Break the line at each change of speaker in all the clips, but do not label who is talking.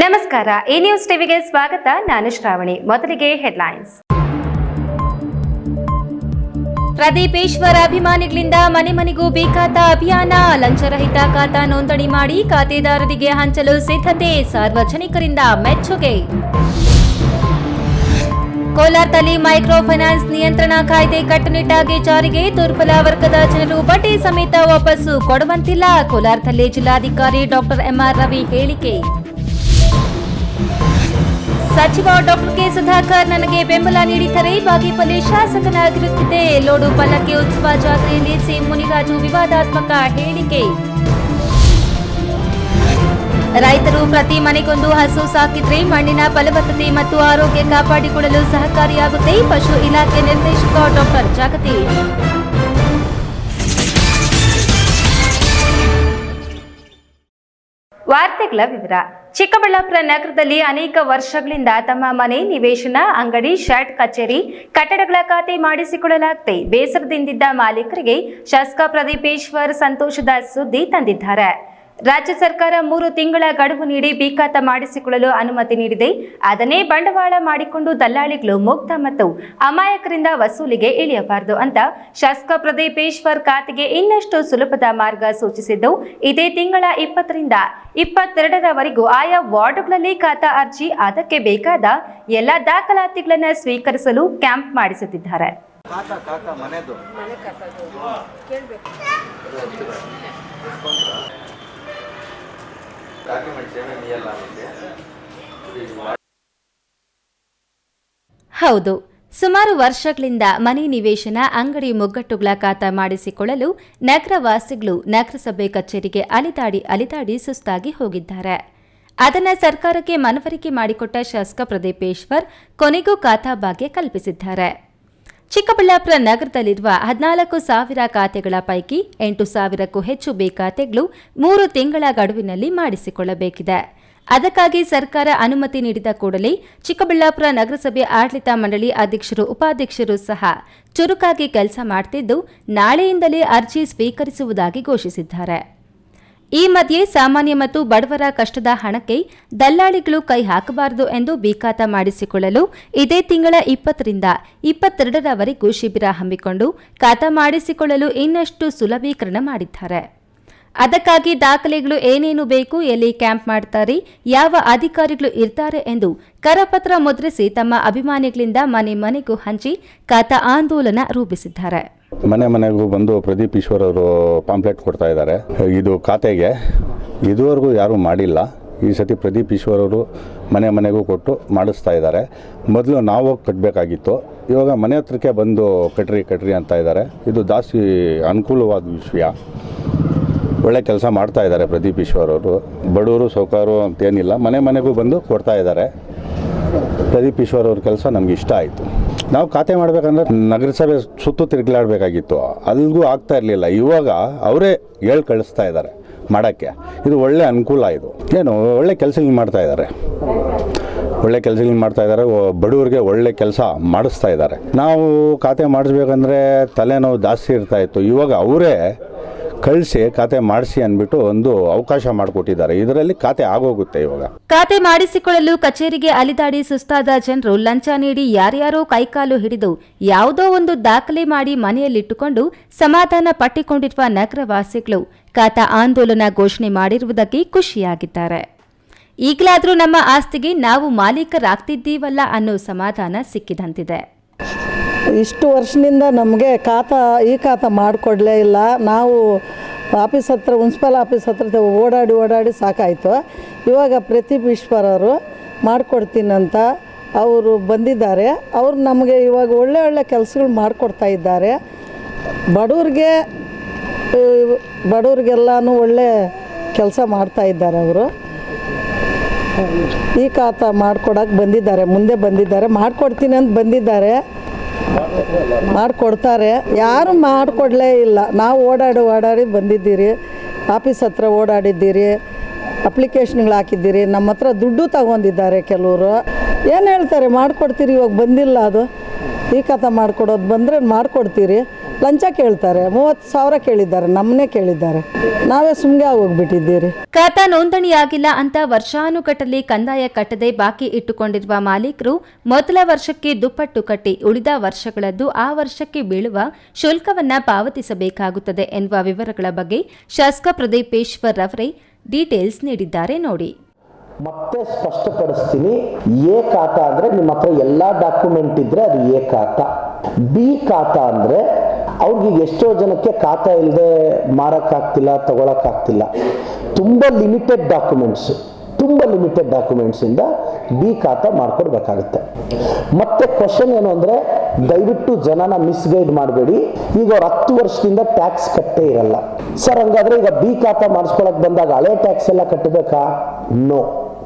ನಮಸ್ಕಾರ, ಈ ನ್ಯೂಸ್ ಟಿವಿಗೆ ಸ್ವಾಗತ. ನಾನು ಶ್ರಾವಣಿ. ಮೊದಲಿಗೆ ಹೆಡ್ಲೈನ್ಸ್. ಪ್ರದೀಪೇಶ್ವರ ಅಭಿಮಾನಿಗಳಿಂದ ಮನೆ ಮನೆಗೂ ಬೇಕಾದ ಅಭಿಯಾನ. ಲಂಚರಹಿತ ಖಾತಾ ನೋಂದಣಿ ಮಾಡಿ ಖಾತೆದಾರರಿಗೆ ಹಂಚಲು ಸಿದ್ಧತೆ. ಸಾರ್ವಜನಿಕರಿಂದ ಮೆಚ್ಚುಗೆ. ಕೋಲಾರದಲ್ಲಿ ಮೈಕ್ರೋ ಫೈನಾನ್ಸ್ ನಿಯಂತ್ರಣ ಕಾಯ್ದೆ ಕಟ್ಟುನಿಟ್ಟಾಗಿ ಜಾರಿಗೆ. ದುರ್ಬಲ ವರ್ಗದ ಜನರು ಬಡ್ಡಿ ಸಮೇತ ವಾಪಸ್ಸು ಕೊಡುವಂತಿಲ್ಲ. ಕೋಲಾರದಲ್ಲಿ ಜಿಲ್ಲಾಧಿಕಾರಿ ಡಾಕ್ಟರ್ ಎಂಆರ್ ರವಿ ಹೇಳಿಕೆ. ಸಚಿವ ಡಾಕ್ಟರ್ ಕೆ ಸುಧಾಕರ್ ನನಗೆ ಬೆಂಬಲ ನೀಡಿದರೆ ಬಾಗೇಪಲ್ಲಿ ಶಾಸಕನಾಗಿರುತ್ತಿದ್ದೆ. ಲೋಡು ಪಲ್ಲಕ್ಕಿ ಉತ್ಸವ ಜಾತ್ರೆಯಲ್ಲಿ ಸಿ ಮುನಿರಾಜು ವಿವಾದಾತ್ಮಕ ಹೇಳಿಕೆ. ರೈತರು ಪ್ರತಿ ಮನೆಗೊಂದು ಹಸು ಸಾಕಿದ್ರೆ ಮಣ್ಣಿನ ಫಲವತ್ತತೆ ಮತ್ತು ಆರೋಗ್ಯ ಕಾಪಾಡಿಕೊಳ್ಳಲು ಸಹಕಾರಿಯಾಗುತ್ತೆ. ಪಶು ಇಲಾಖೆ ನಿರ್ದೇಶಕ ಡಾಕ್ಟರ್ ಜಗದೀಶ್. ವಾರ್ತೆಗಳ ವಿವರ. ಚಿಕ್ಕಬಳ್ಳಾಪುರ ನಗರದಲ್ಲಿ ಅನೇಕ ವರ್ಷಗಳಿಂದ ತಮ್ಮ ಮನೆ, ನಿವೇಶನ, ಅಂಗಡಿ, ಶೆಡ್, ಕಚೇರಿ, ಕಟ್ಟಡಗಳ ಖಾತೆ ಮಾಡಿಸಿಕೊಳ್ಳಲಾಗಿದೆ. ಬೇಸರದಿಂದಿದ್ದ ಮಾಲೀಕರಿಗೆ ಶಾಸಕ ಪ್ರದೀಪೇಶ್ವರ್ ಸಂತೋಷದ ಸುದ್ದಿ ತಂದಿದ್ದಾರೆ. ರಾಜ್ಯ ಸರ್ಕಾರ 3 ತಿಂಗಳ ಗಡುವು ನೀಡಿ ಖಾತೆ ಮಾಡಿಸಿಕೊಳ್ಳಲು ಅನುಮತಿ ನೀಡಿದೆ. ಅದನ್ನೇ ಬಂಡವಾಳ ಮಾಡಿಕೊಂಡು ದಲ್ಲಾಳಿಗಳು ಮುಕ್ತ ಮತ್ತು ಅಮಾಯಕರಿಂದ ವಸೂಲಿಗೆ ಇಳಿಯಬಾರದು ಅಂತ ಶಾಸಕ ಪ್ರದೀಪೇಶ್ವರ್ ಖಾತೆಗೆ ಇನ್ನಷ್ಟು ಸುಲಭದ ಮಾರ್ಗ ಸೂಚಿಸಿದ್ದು, ಇದೇ ತಿಂಗಳ 20ರಿಂದ 22ರವರೆಗೂ ಆಯಾ ವಾರ್ಡ್ಗಳಲ್ಲಿ ಖಾತಾ ಅರ್ಜಿ, ಅದಕ್ಕೆ ಬೇಕಾದ ಎಲ್ಲ ದಾಖಲಾತಿಗಳನ್ನು ಸ್ವೀಕರಿಸಲು ಕ್ಯಾಂಪ್ ಮಾಡಿಸುತ್ತಿದ್ದಾರೆ. ಹೌದು, ಸುಮಾರು ವರ್ಷಗಳಿಂದ ಮನೆ, ನಿವೇಶನ, ಅಂಗಡಿ ಮುಗ್ಗಟ್ಟುಗಳ ಖಾತಾ ಮಾಡಿಸಿಕೊಳ್ಳಲು ನಗರವಾಸಿಗಳು ನಗರಸಭೆ ಕಚೇರಿಗೆ ಅಲಿದಾಡಿ ಸುಸ್ತಾಗಿ ಹೋಗಿದ್ದಾರೆ. ಅದನ್ನು ಸರ್ಕಾರಕ್ಕೆ ಮನವರಿಕೆ ಮಾಡಿಕೊಟ್ಟ ಶಾಸಕ ಪ್ರದೀಪೇಶ್ವರ್ ಕೊನೆಗೂ ಖಾತಾ ಭಾಗ್ಯ ಕಲ್ಪಿಸಿದ್ದಾರೆ. ಚಿಕ್ಕಬಳ್ಳಾಪುರ ನಗರದಲ್ಲಿರುವ 14,000 ಖಾತೆಗಳ ಪೈಕಿ 8,000ಕ್ಕೂ ಹೆಚ್ಚು ಖಾತೆಗಳು 3 ತಿಂಗಳ ಗಡುವಿನಲ್ಲಿ ಮಾಡಿಸಿಕೊಳ್ಳಬೇಕಿದೆ. ಅದಕ್ಕಾಗಿ ಸರ್ಕಾರ ಅನುಮತಿ ನೀಡಿದ ಕೂಡಲೇ ಚಿಕ್ಕಬಳ್ಳಾಪುರ ನಗರಸಭೆ ಆಡಳಿತ ಮಂಡಳಿ ಅಧ್ಯಕ್ಷರು, ಉಪಾಧ್ಯಕ್ಷರು ಸಹ ಚುರುಕಾಗಿ ಕೆಲಸ ಮಾಡುತ್ತಿದ್ದು, ನಾಳೆಯಿಂದಲೇ ಅರ್ಜಿ ಸ್ವೀಕರಿಸುವುದಾಗಿ ಘೋಷಿಸಿದ್ದಾರೆ. ಈ ಮಧ್ಯೆ ಸಾಮಾನ್ಯ ಮತ್ತು ಬಡವರ ಕಷ್ಟದ ಹಣಕ್ಕೆ ದಲ್ಲಾಳಿಗಳು ಕೈ ಹಾಕಬಾರದು ಎಂದು ಖಾತಾ ಮಾಡಿಸಿಕೊಳ್ಳಲು ಇದೇ ತಿಂಗಳ 20ರಿಂದ 22ರವರೆಗೂ ಶಿಬಿರ ಹಮ್ಮಿಕೊಂಡು ಖಾತಾ ಮಾಡಿಸಿಕೊಳ್ಳಲು ಇನ್ನಷ್ಟು ಸುಲಭೀಕರಣ ಮಾಡಿದ್ದಾರೆ. ಅದಕ್ಕಾಗಿ ದಾಖಲೆಗಳು ಏನೇನು ಬೇಕು, ಎಲ್ಲಿ ಕ್ಯಾಂಪ್ ಮಾಡ್ತಾರೆ, ಯಾವ ಅಧಿಕಾರಿಗಳು ಇರ್ತಾರೆ ಎಂದು ಕರಪತ್ರ ಮುದ್ರಿಸಿ ತಮ್ಮ ಅಭಿಮಾನಿಗಳಿಂದ ಮನೆ ಮನೆಗೂ ಹಂಚಿ ಖಾತಾ ಆಂದೋಲನ ರೂಪಿಸಿದ್ದಾರೆ.
ಮನೆ ಮನೆಗೂ ಬಂದು ಪ್ರದೀಪ್ ಈಶ್ವರ್ ಅವರು ಪಾಂಪ್ಲೆಟ್ ಕೊಡ್ತಾ ಇದ್ದಾರೆ. ಇದು ಖಾತೆಗೆ ಇದುವರೆಗೂ ಯಾರೂ ಮಾಡಿಲ್ಲ. ಈ ಸತಿ ಪ್ರದೀಪ್ ಈಶ್ವರ್ ಅವರು ಮನೆ ಮನೆಗೂ ಕೊಟ್ಟು ಮಾಡಿಸ್ತಾ ಇದ್ದಾರೆ. ಮೊದಲು ನಾವು ಕಟ್ಟಬೇಕಾಗಿತ್ತು, ಇವಾಗ ಮನೆ ಹತ್ರಕ್ಕೆ ಬಂದು ಕಟ್ರಿ ಅಂತ ಇದ್ದಾರೆ. ಇದು ಜಾಸ್ತಿ ಅನುಕೂಲವಾದ ವಿಷಯ. ಒಳ್ಳೆ ಕೆಲಸ ಮಾಡ್ತಾ ಇದ್ದಾರೆ ಪ್ರದೀಪ್ ಈಶ್ವರ್ ಅವರು. ಬಡವರು ಸೌಕರ್ಯರು ಅಂತೇನಿಲ್ಲ, ಮನೆ ಮನೆಗೂ ಬಂದು ಕೊಡ್ತಾ ಇದ್ದಾರೆ. ಪ್ರದೀಪ್ ಈಶ್ವರ್ ಅವ್ರ ಕೆಲಸ ನಮ್ಗೆ ಇಷ್ಟ ಆಯಿತು. ನಾವು ಖಾತೆ ಮಾಡಬೇಕಂದ್ರೆ ನಗರಸಭೆ ಸುತ್ತು ತಿರುಗಲಾಡಬೇಕಾಗಿತ್ತು, ಅಲ್ಲಿಗೂ ಆಗ್ತಾ ಇರಲಿಲ್ಲ. ಇವಾಗ ಅವರೇ ಹೇಳಿ ಕಳಿಸ್ತಾ ಇದ್ದಾರೆ ಮಾಡೋಕ್ಕೆ. ಇದು ಒಳ್ಳೆ ಅನುಕೂಲ. ಇದು ಏನು ಒಳ್ಳೆ ಕೆಲಸಗಳು ಮಾಡ್ತಾ ಇದ್ದಾರೆ. ಬಡವರಿಗೆ ಒಳ್ಳೆ ಕೆಲಸ ಮಾಡಿಸ್ತಾ ಇದ್ದಾರೆ. ನಾವು ಖಾತೆ ಮಾಡಿಸ್ಬೇಕಂದ್ರೆ ತಲೆನೋವು ಜಾಸ್ತಿ ಇರ್ತಾಯಿತ್ತು. ಇವಾಗ ಅವರೇ ಕಳಿಸಿ ಖಾತೆ ಮಾಡಿಸಿ ಅಂದ್ಬಿಟ್ಟು ಒಂದು ಅವಕಾಶ ಮಾಡಿಕೊಟ್ಟಿದ್ದಾರೆ. ಇದರಲ್ಲಿ ಖಾತೆ ಆಗೋಗುತ್ತೆ. ಇವಾಗ
ಖಾತೆ ಮಾಡಿಸಿಕೊಳ್ಳಲು ಕಚೇರಿಗೆ ಅಲಿದಾಡಿ ಸುಸ್ತಾದ ಜನರು ಲಂಚ ನೀಡಿ ಯಾರ್ಯಾರೋ ಕೈಕಾಲು ಹಿಡಿದು ಯಾವುದೋ ಒಂದು ದಾಖಲೆ ಮಾಡಿ ಮನೆಯಲ್ಲಿಟ್ಟುಕೊಂಡು ಸಮಾಧಾನ ಪಟ್ಟಿಕೊಂಡಿರುವ ನಗರವಾಸಿಗಳು ಖಾತಾ ಆಂದೋಲನ ಘೋಷಣೆ ಮಾಡಿರುವುದಕ್ಕೆ ಖುಷಿಯಾಗಿದ್ದಾರೆ. ಈಗಲಾದರೂ ನಮ್ಮ ಆಸ್ತಿಗೆ ನಾವು ಮಾಲೀಕರಾಗ್ತಿದ್ದೀವಲ್ಲ ಅನ್ನೋ ಸಮಾಧಾನ ಸಿಕ್ಕಿದಂತಿದೆ.
ಇಷ್ಟು ವರ್ಷದಿಂದ ನಮಗೆ ಖಾತಾ ಮಾಡಿಕೊಡ್ಲೇ ಇಲ್ಲ. ನಾವು ಆಫೀಸ್ ಹತ್ರ, ಮುನ್ಸಿಪಲ್ ಆಫೀಸ್ ಹತ್ರ ಓಡಾಡಿ ಸಾಕಾಯಿತು. ಇವಾಗ ಪ್ರದೀಪ್ ಈಶ್ವರ್ ಅವರು ಮಾಡಿಕೊಡ್ತೀನಂತ ಅವರು ಬಂದಿದ್ದಾರೆ. ಅವರು ನಮಗೆ ಇವಾಗ ಒಳ್ಳೆ ಕೆಲಸಗಳು ಮಾಡಿಕೊಡ್ತಾ ಇದ್ದಾರೆ. ಬಡವ್ರಿಗೆಲ್ಲನೂ ಒಳ್ಳೆ ಕೆಲಸ ಮಾಡ್ತಾ ಇದ್ದಾರೆ. ಅವರು ಈ ಖಾತಾ ಮಾಡಿಕೊಡಕ್ಕೆ ಬಂದಿದ್ದಾರೆ, ಮುಂದೆ ಬಂದಿದ್ದಾರೆ, ಮಾಡಿಕೊಡ್ತೀನಿ ಅಂತ ಬಂದಿದ್ದಾರೆ. ಮಾಡಿಕೊಡ್ತಾರೆ. ಯಾರು ಮಾಡಿಕೊಡ್ಲೇ ಇಲ್ಲ. ನಾವು ಓಡಾಡಿ ಬಂದಿದ್ದೀರಿ, ಆಫೀಸ್ ಹತ್ರ ಓಡಾಡಿದ್ದೀರಿ, ಅಪ್ಲಿಕೇಶನ್ಗಳು ಹಾಕಿದ್ದೀರಿ, ನಮ್ಮ ಹತ್ರ ದುಡ್ಡು ತಗೊಂಡಿದ್ದಾರೆ ಕೆಲವರು. ಏನು ಹೇಳ್ತಾರೆ, ಮಾಡಿಕೊಡ್ತೀರಿ, ಇವಾಗ ಬಂದಿಲ್ಲ. ಅದು ಈ ಖಾತಾ ಮಾಡಿಕೊಡೋದು ಬಂದರೆ ಮಾಡಿಕೊಡ್ತೀರಿ, ಲಂಚ ಕೇಳ್ತಾರೆ. 30,000 ಕೇಳಿದ್ದಾರೆ, ನಮ್ಮನ್ನೇ ಕೇಳಿದ್ದಾರೆ. ನಾವೇ ಸುಮ್ಮನೆ ಆಗೋಗ್ಬಿಟ್ಟಿದ್ದೀರಿ.
ಖಾತಾ ನೋಂದಣಿಯಾಗಿಲ್ಲ ಅಂತ ವರ್ಷಾನುಗಟ್ಟಲೆ ಕಂದಾಯ ಕಟ್ಟದೆ ಬಾಕಿ ಇಟ್ಟುಕೊಂಡಿರುವ ಮಾಲೀಕರು ಮೊದಲ ವರ್ಷಕ್ಕೆ ದುಪ್ಪಟ್ಟು ಕಟ್ಟಿ ಉಳಿದ ವರ್ಷಗಳದ್ದು ಆ ವರ್ಷಕ್ಕೆ ಬೀಳುವ ಶುಲ್ಕವನ್ನ ಪಾವತಿಸಬೇಕಾಗುತ್ತದೆ ಎನ್ನುವ ವಿವರಗಳ ಬಗ್ಗೆ ಶಾಸಕ ಪ್ರದೀಪೇಶ್ವರ್ ಅವರೇ ಡೀಟೇಲ್ಸ್ ನೀಡಿದ್ದಾರೆ ನೋಡಿ.
ಮತ್ತೆ ಸ್ಪಷ್ಟಪಡಿಸ್ತೀನಿ, ಎ ಖಾತಾ ಅಂದ್ರೆ ನಿಮ್ಮ ಹತ್ರ ಎಲ್ಲಾ ಡಾಕ್ಯುಮೆಂಟ್ ಇದ್ರೆ ಅದು ಎ ಖಾತಾ. ಬಿ ಖಾತಾ ಅಂದ್ರೆ ಅವ್ರಿಗೆ ಎಷ್ಟೋ ಜನಕ್ಕೆ ಖಾತಾ ಇಲ್ಲದೆ ಮಾರಕ್ಕಾಗ್ತಿಲ್ಲ, ತಗೊಳಕ್ಕಾಗ್ತಿಲ್ಲ. ತುಂಬಾ ಲಿಮಿಟೆಡ್ ಡಾಕ್ಯುಮೆಂಟ್ಸ್ ಇಂದ ಬಿ ಖಾತಾ ಮಾಡ್ಕೊಡ್ಬೇಕಾಗುತ್ತೆ. ಮತ್ತೆ ಕ್ವಶನ್ ಏನು ಅಂದ್ರೆ, ದಯವಿಟ್ಟು ಜನನ ಮಿಸ್ಗೈಡ್ ಮಾಡಬೇಡಿ. ಈಗ ಅವ್ರು 10 ವರ್ಷದಿಂದ ಟ್ಯಾಕ್ಸ್ ಕಟ್ಟೇ ಇರಲ್ಲ ಸರ್. ಹಂಗಾದ್ರೆ ಈಗ ಬಿ ಖಾತಾ ಮಾಡಿಸ್ಕೊಳಕ್ ಬಂದಾಗ ಹಳೆ ಟ್ಯಾಕ್ಸ್ ಎಲ್ಲ ಕಟ್ಟಬೇಕಾ? ನೋ.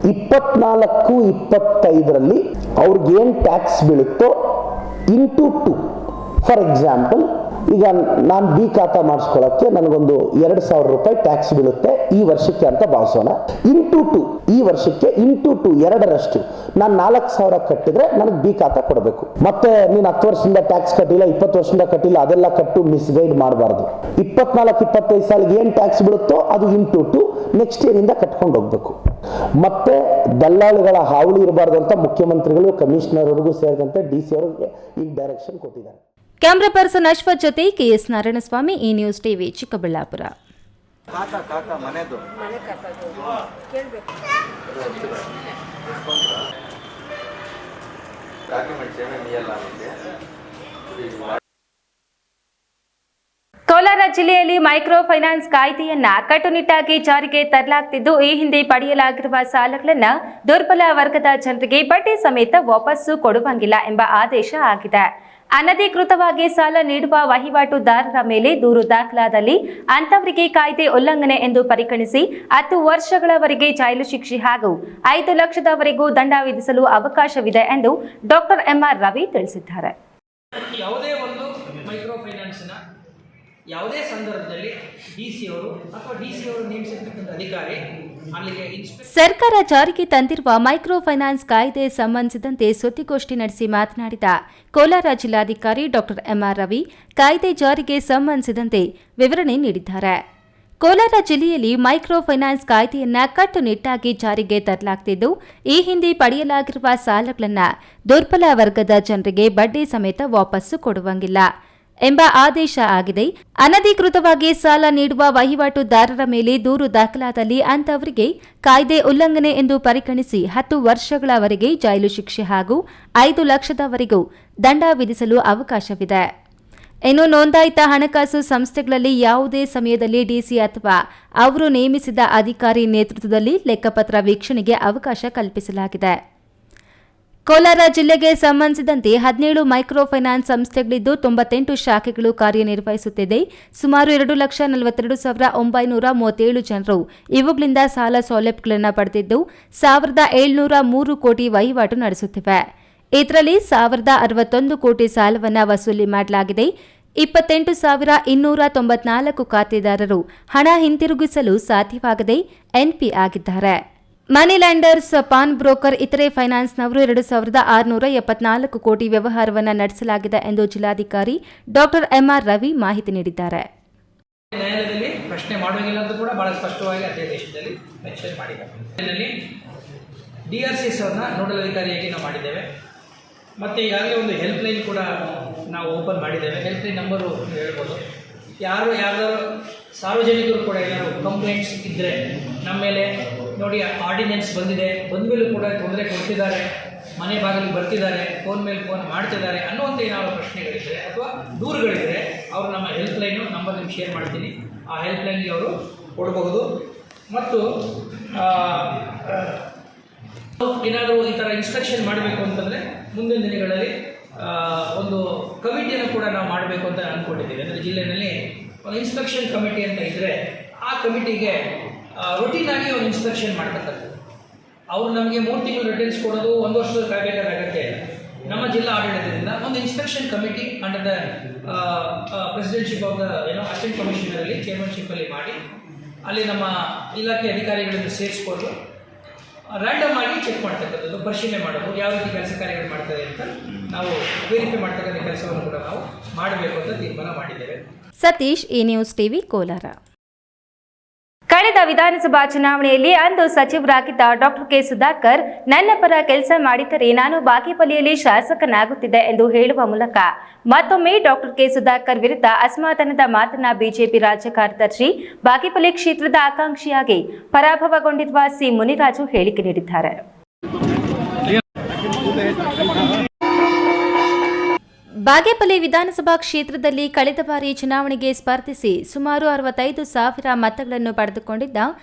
24-25ರಲ್ಲಿ ಅವ್ರಿಗೆ ಏನ್ ಟ್ಯಾಕ್ಸ್ ಬೀಳುತ್ತೋ ಇಂಟು 2. ಫಾರ್ ಎಕ್ಸಾಂಪಲ್, ಈಗ ನಾನು ಬಿ ಖಾತಾ ಮಾಡಿಸ್ಕೊಳ್ಳೋಕ್ಕೆ ನನಗೊಂದು 2,000 ರೂಪಾಯಿ ಟ್ಯಾಕ್ಸ್ ಬೀಳುತ್ತೆ ಈ ವರ್ಷಕ್ಕೆ ಅಂತ ಭಾವಿಸೋಣ. ಇಂಟು 2 ಈ ವರ್ಷಕ್ಕೆ ಇಂಟು 2 2ರಷ್ಟು ನಾನು 4,000 ಕಟ್ಟಿದ್ರೆ ನನಗೆ ಬಿ ಖಾತಾ ಕೊಡಬೇಕು. ಮತ್ತೆ ನೀನು 10 ವರ್ಷದಿಂದ ಟ್ಯಾಕ್ಸ್ ಕಟ್ಟಿಲ್ಲ, 20 ವರ್ಷದಿಂದ ಕಟ್ಟಿಲ್ಲ, ಅದೆಲ್ಲ ಕಟ್ಟು ಮಿಸ್ಗೈಡ್ ಮಾಡಬಾರ್ದು. 24-25 ಸಾಲಿಗೆ ಏನು ಟ್ಯಾಕ್ಸ್ ಬೀಳುತ್ತೋ ಅದು ಇಂಟು 2 ನೆಕ್ಸ್ಟ್ ಇಯರ್ ಇಂದ ಕಟ್ಕೊಂಡು ಹೋಗ್ಬೇಕು. ಮತ್ತೆ ದಲ್ಲಾಳಿಗಳ ಹಾವಳಿ ಇರಬಾರ್ದು ಅಂತ ಮುಖ್ಯಮಂತ್ರಿಗಳು, ಕಮಿಷನರ್ ಅವರಿಗೂ ಸೇರಿದಂತೆ DC ಅವರಿಗೆ ಈಗ ಡೈರೆಕ್ಷನ್ ಕೊಟ್ಟಿದ್ದಾರೆ.
ಕ್ಯಾಮರಾ ಪರ್ಸನ್ ಅಶ್ವಥ್ ಜೊತೆ KS ನಾರಾಯಣಸ್ವಾಮಿ, ಈ ನ್ಯೂಸ್ ಟಿವಿ, ಚಿಕ್ಕಬಳ್ಳಾಪುರ. ಕೋಲಾರ ಜಿಲ್ಲೆಯಲ್ಲಿ ಮೈಕ್ರೋ ಫೈನಾನ್ಸ್ ಕಾಯ್ದೆಯನ್ನ ಕಟ್ಟುನಿಟ್ಟಾಗಿ ಜಾರಿಗೆ ತರಲಾಗುತ್ತಿದ್ದು, ಈ ಹಿಂದೆ ಪಡೆಯಲಾಗಿರುವ ಸಾಲಗಳನ್ನು ದುರ್ಬಲ ವರ್ಗದ ಜನರಿಗೆ ಬಡ್ಡಿ ಸಮೇತ ವಾಪಸ್ಸು ಕೊಡುವಂಗಿಲ್ಲ ಎಂಬ ಆದೇಶ ಆಗಿದೆ. ಅನಧಿಕೃತವಾಗಿ ಸಾಲ ನೀಡುವ ವಹಿವಾಟುದಾರರ ಮೇಲೆ ದೂರು ದಾಖಲಾದಲ್ಲಿ ಅಂತವರಿಗೆ ಕಾಯ್ದೆ ಉಲ್ಲಂಘನೆ ಎಂದು ಪರಿಗಣಿಸಿ 10 ವರ್ಷಗಳವರೆಗೆ ಜೈಲು ಶಿಕ್ಷೆ ಹಾಗೂ 5 ಲಕ್ಷದವರೆಗೂ ದಂಡ ವಿಧಿಸಲು ಅವಕಾಶವಿದೆ ಎಂದು ಡಾಕ್ಟರ್ MR ರವಿ ತಿಳಿಸಿದ್ದಾರೆ.
ಯಾವುದೇ ಒಂದು ಮೈಕ್ರೋ ಫೈನಾನ್ಸ್ನ ಯಾವುದೇ ಸಂದರ್ಭದಲ್ಲಿ DC ಅವರು ಅಥವಾ DC ಅವರು ನೇಮಿಸಿರ್ತಕ್ಕಂಥ ಅಧಿಕಾರಿ ಅಲ್ಲಿಗೆ
ಸರ್ಕಾರ ಜಾರಿಗೆ ತಂದಿರುವ ಮೈಕ್ರೋ ಫೈನಾನ್ಸ್ ಕಾಯ್ದೆ ಸಂಬಂಧಿಸಿದಂತೆ ಸುದ್ದಿಗೋಷ್ಠಿ ನಡೆಸಿ ಮಾತನಾಡಿದ ಕೋಲಾರ ಜಿಲ್ಲಾಧಿಕಾರಿ ಡಾಕ್ಟರ್ MR ರವಿ ಕಾಯ್ದೆ ಜಾರಿಗೆ ಸಂಬಂಧಿಸಿದಂತೆ ವಿವರಣೆ ನೀಡಿದ್ದಾರೆ. ಕೋಲಾರ ಜಿಲ್ಲೆಯಲ್ಲಿ ಮೈಕ್ರೋ ಫೈನಾನ್ಸ್ ಕಾಯ್ದೆಯನ್ನ ಕಟ್ಟುನಿಟ್ಟಾಗಿ ಜಾರಿಗೆ ತರಲಾಗುತ್ತಿದ್ದು, ಈ ಹಿಂದೆ ಪಡೆಯಲಾಗಿರುವ ಸಾಲಗಳನ್ನು ದುರ್ಬಲ ವರ್ಗದ ಜನರಿಗೆ ಬಡ್ಡಿ ಸಮೇತ ವಾಪಸ್ಸು ಕೊಡುವಂಗಿಲ್ಲ ಎಂಬ ಆದೇಶ ಆಗಿದೆ. ಅನಧಿಕೃತವಾಗಿ ಸಾಲ ನೀಡುವ ವಹಿವಾಟುದಾರರ ಮೇಲೆ ದೂರು ದಾಖಲಾದಲ್ಲಿ ಅಂತವರಿಗೆ ಕಾಯ್ದೆ ಉಲ್ಲಂಘನೆ ಎಂದು ಪರಿಗಣಿಸಿ 10 ವರ್ಷಗಳವರೆಗೆ ಜೈಲು ಶಿಕ್ಷೆ ಹಾಗೂ 5 ಲಕ್ಷದವರೆಗೂ ದಂಡ ವಿಧಿಸಲು ಅವಕಾಶವಿದೆ. ಇನ್ನು ನೋಂದಾಯಿತ ಹಣಕಾಸು ಸಂಸ್ಥೆಗಳಲ್ಲಿ ಯಾವುದೇ ಸಮಯದಲ್ಲಿ DC ಅಥವಾ ಅವರು ನೇಮಿಸಿದ ಅಧಿಕಾರಿ ನೇತೃತ್ವದಲ್ಲಿ ಲೆಕ್ಕಪತ್ರ ವೀಕ್ಷಣೆಗೆ ಅವಕಾಶ ಕಲ್ಪಿಸಲಾಗಿದೆ. ಕೋಲಾರ ಜಿಲ್ಲೆಗೆ ಸಂಬಂಧಿಸಿದಂತೆ 17 ಮೈಕ್ರೋ ಫೈನಾನ್ಸ್ ಸಂಸ್ಥೆಗಳಿದ್ದು 98 ಶಾಖೆಗಳು ಕಾರ್ಯನಿರ್ವಹಿಸುತ್ತಿದೆ. ಸುಮಾರು 2,42,937 ಜನರು ಇವುಗಳಿಂದ ಸಾಲ ಸೌಲಭ್ಯಗಳನ್ನು ಪಡೆದಿದ್ದು 1,703 ಕೋಟಿ ವಹಿವಾಟು ನಡೆಸುತ್ತಿವೆ. ಇದರಲ್ಲಿ 1,061 ಕೋಟಿ ಸಾಲವನ್ನು ವಸೂಲಿ ಮಾಡಲಾಗಿದೆ. 28,294 ಖಾತೆದಾರರು ಹಣ ಹಿಂತಿರುಗಿಸಲು ಸಾಧ್ಯವಾಗದೆ NP ಆಗಿದ್ದಾರೆ. ಮನಿ ಲ್ಯಾಂಡರ್ಸ್, ಪಾನ್ ಬ್ರೋಕರ್, ಇತರೆ ಫೈನಾನ್ಸ್ನವರು 2,674 ಕೋಟಿ ವ್ಯವಹಾರವನ್ನು ನಡೆಸಲಾಗಿದೆ ಎಂದು ಜಿಲ್ಲಾಧಿಕಾರಿ ಡಾಕ್ಟರ್ MR ರವಿ ಮಾಹಿತಿ ನೀಡಿದ್ದಾರೆ.
ನ್ಯಾಯಾಲಯದಲ್ಲಿ ಪ್ರಶ್ನೆ ಮಾಡುವಂಗಿಲ್ಲ ಅಂತ ಕೂಡ ಬಹಳ ಸ್ಪಷ್ಟವಾಗಿ ಅಧ್ಯಾದೇಶದಲ್ಲಿ ಮೆನ್ಷನ್ ಮಾಡಿದ್ದಾರೆ. DRCS ಅವರನ್ನ ನೋಡಲ್ ಅಧಿಕಾರಿಯಾಗಿ ನಾವು ಮಾಡಿದ್ದೇವೆ. ಮತ್ತು ಈಗಾಗಲೇ ಒಂದು ಹೆಲ್ಪ್ ಲೈನ್ ಕೂಡ ನಾವು ಓಪನ್ ಮಾಡಿದ್ದೇವೆ. ಹೆಲ್ಪ್ ಲೈನ್ ನಂಬರು ಹೇಳ್ಬೋದು. ಯಾರು ಸಾರ್ವಜನಿಕರು ಕೂಡ ಏನಾದ್ರು ಕಂಪ್ಲೇಂಟ್ಸ್ ಇದ್ದರೆ ನಮ್ಮ ಮೇಲೆ ನೋಡಿ ಆರ್ಡಿನೆನ್ಸ್ ಬಂದಿದೆ, ಬಂದಮೇಲೂ ಕೂಡ ತೊಂದರೆ ಕೊಡ್ತಿದ್ದಾರೆ, ಮನೆ ಬಾಗಿಲಿಗೆ ಬರ್ತಿದ್ದಾರೆ, ಫೋನ್ ಮೇಲೆ ಫೋನ್ ಮಾಡ್ತಿದ್ದಾರೆ ಅನ್ನುವಂಥ ಏನಾದರೂ ಪ್ರಶ್ನೆಗಳಿದ್ದರೆ ಅಥವಾ ದೂರುಗಳಿದ್ದರೆ ಅವರು ನಮ್ಮ ಹೆಲ್ಪ್ ಲೈನು ನಂಬರ್ ನಿಮ್ಗೆ ಶೇರ್ ಮಾಡ್ತೀನಿ. ಆ ಹೆಲ್ಪ್ ಲೈನ್ಗೆ ಅವರು ಕೊಡಬಹುದು. ಮತ್ತು ಏನಾದರೂ ಈ ಥರ ಇನ್ಸ್ಟ್ರಕ್ಷನ್ ಮಾಡಬೇಕು ಅಂತಂದರೆ ಮುಂದಿನ ದಿನಗಳಲ್ಲಿ ಒಂದು ಕಮಿಟಿಯನ್ನು ಕೂಡ ನಾವು ಮಾಡಬೇಕು ಅಂತ ಅಂದ್ಕೊಂಡಿದ್ದೀವಿ. ಅಂದರೆ ಜಿಲ್ಲೆಯಲ್ಲಿ ಒಂದು ಇನ್ಸ್ಪೆಕ್ಷನ್ ಕಮಿಟಿ ಅಂತ ಇದ್ದರೆ ಆ ಕಮಿಟಿಗೆ ರೊಟೀನ್ ಆಗಿ ಒಂದು ಇನ್ಸ್ಪೆಕ್ಷನ್ ಮಾಡ್ತಕ್ಕಂಥದ್ದು. ಅವರು ನಮಗೆ 3 ತಿಂಗಳು ರಿಟರ್ನ್ಸ್ ಕೊಡೋದು 1 ವರ್ಷದ ಕಾಯಬೇಕಾದ ಅಗತ್ಯ ಇಲ್ಲ. ನಮ್ಮ ಜಿಲ್ಲಾ ಆಡಳಿತದಿಂದ ಒಂದು inspection committee under the presidentship of the assistant ಕಮಿಷನರಲ್ಲಿ ಚೇರ್ಮನ್ಶಿಪ್ಪಲ್ಲಿ ಮಾಡಿ ಅಲ್ಲಿ ನಮ್ಮ ಇಲಾಖೆ ಅಧಿಕಾರಿಗಳನ್ನು ಸೇರಿಸ್ಕೊಂಡು ರ್ಯಾಂಡಮ್ ಆಗಿ ಚೆಕ್ ಮಾಡ್ತಕ್ಕಂಥದ್ದು, ಪರಿಶೀಲನೆ ಮಾಡೋದು, ಯಾವ ರೀತಿ ಕೆಲಸ ಕಾರ್ಯಗಳು ಮಾಡ್ತಾರೆ ಅಂತ ನಾವು ವೆರಿಫೈ ಮಾಡ್ತಕ್ಕಂಥ ಕೆಲಸವನ್ನು ಕೂಡ ನಾವು ಮಾಡಬೇಕು ಅಂತ ತೀರ್ಮಾನ ಮಾಡಿದ್ದೇವೆ.
ಸತೀಶ್, ಈ ನ್ಯೂಸ್ ಟಿವಿ, ಕೋಲಾರ. ಕಳೆದ ವಿಧಾನಸಭಾ ಚುನಾವಣೆಯಲ್ಲಿ ಅಂದು ಸಚಿವರಾಗಿದ್ದ ಡಾಕ್ಟರ್ ಕೆ ಸುಧಾಕರ್ ನನ್ನ ಪರ ಕೆಲಸ ಮಾಡಿದರೆ ನಾನು ಬಾಗೇಪಲ್ಲಿಯಲ್ಲಿ ಶಾಸಕನಾಗುತ್ತಿದ್ದೆ ಎಂದು ಹೇಳುವ ಮೂಲಕ ಮತ್ತೊಮ್ಮೆ ಡಾಕ್ಟರ್ ಕೆ ಸುಧಾಕರ್ ವಿರುದ್ಧ ಅಸಮಾಧಾನದ ಮಾತನ್ನ ಬಿಜೆಪಿ ರಾಜ್ಯ ಕಾರ್ಯದರ್ಶಿ, ಬಾಗೇಪಲ್ಲಿ ಕ್ಷೇತ್ರದ ಆಕಾಂಕ್ಷಿಯಾಗಿ ಪರಾಭವಗೊಂಡಿರುವ ಸಿ ಮುನಿರಾಜು ಹೇಳಿಕೆ ನೀಡಿದ್ದಾರೆ. ಬಾಗೇಪಲ್ಲಿ ವಿಧಾನಸಭಾ ಕ್ಷೇತ್ರದಲ್ಲಿ ಕಳೆದ ಬಾರಿ ಚುನಾವಣೆಗೆ ಸ್ಪರ್ಧಿಸಿ ಸುಮಾರು 65,000 ಮತಗಳನ್ನು ಪಡೆದುಕೊಂಡಿದ್ದ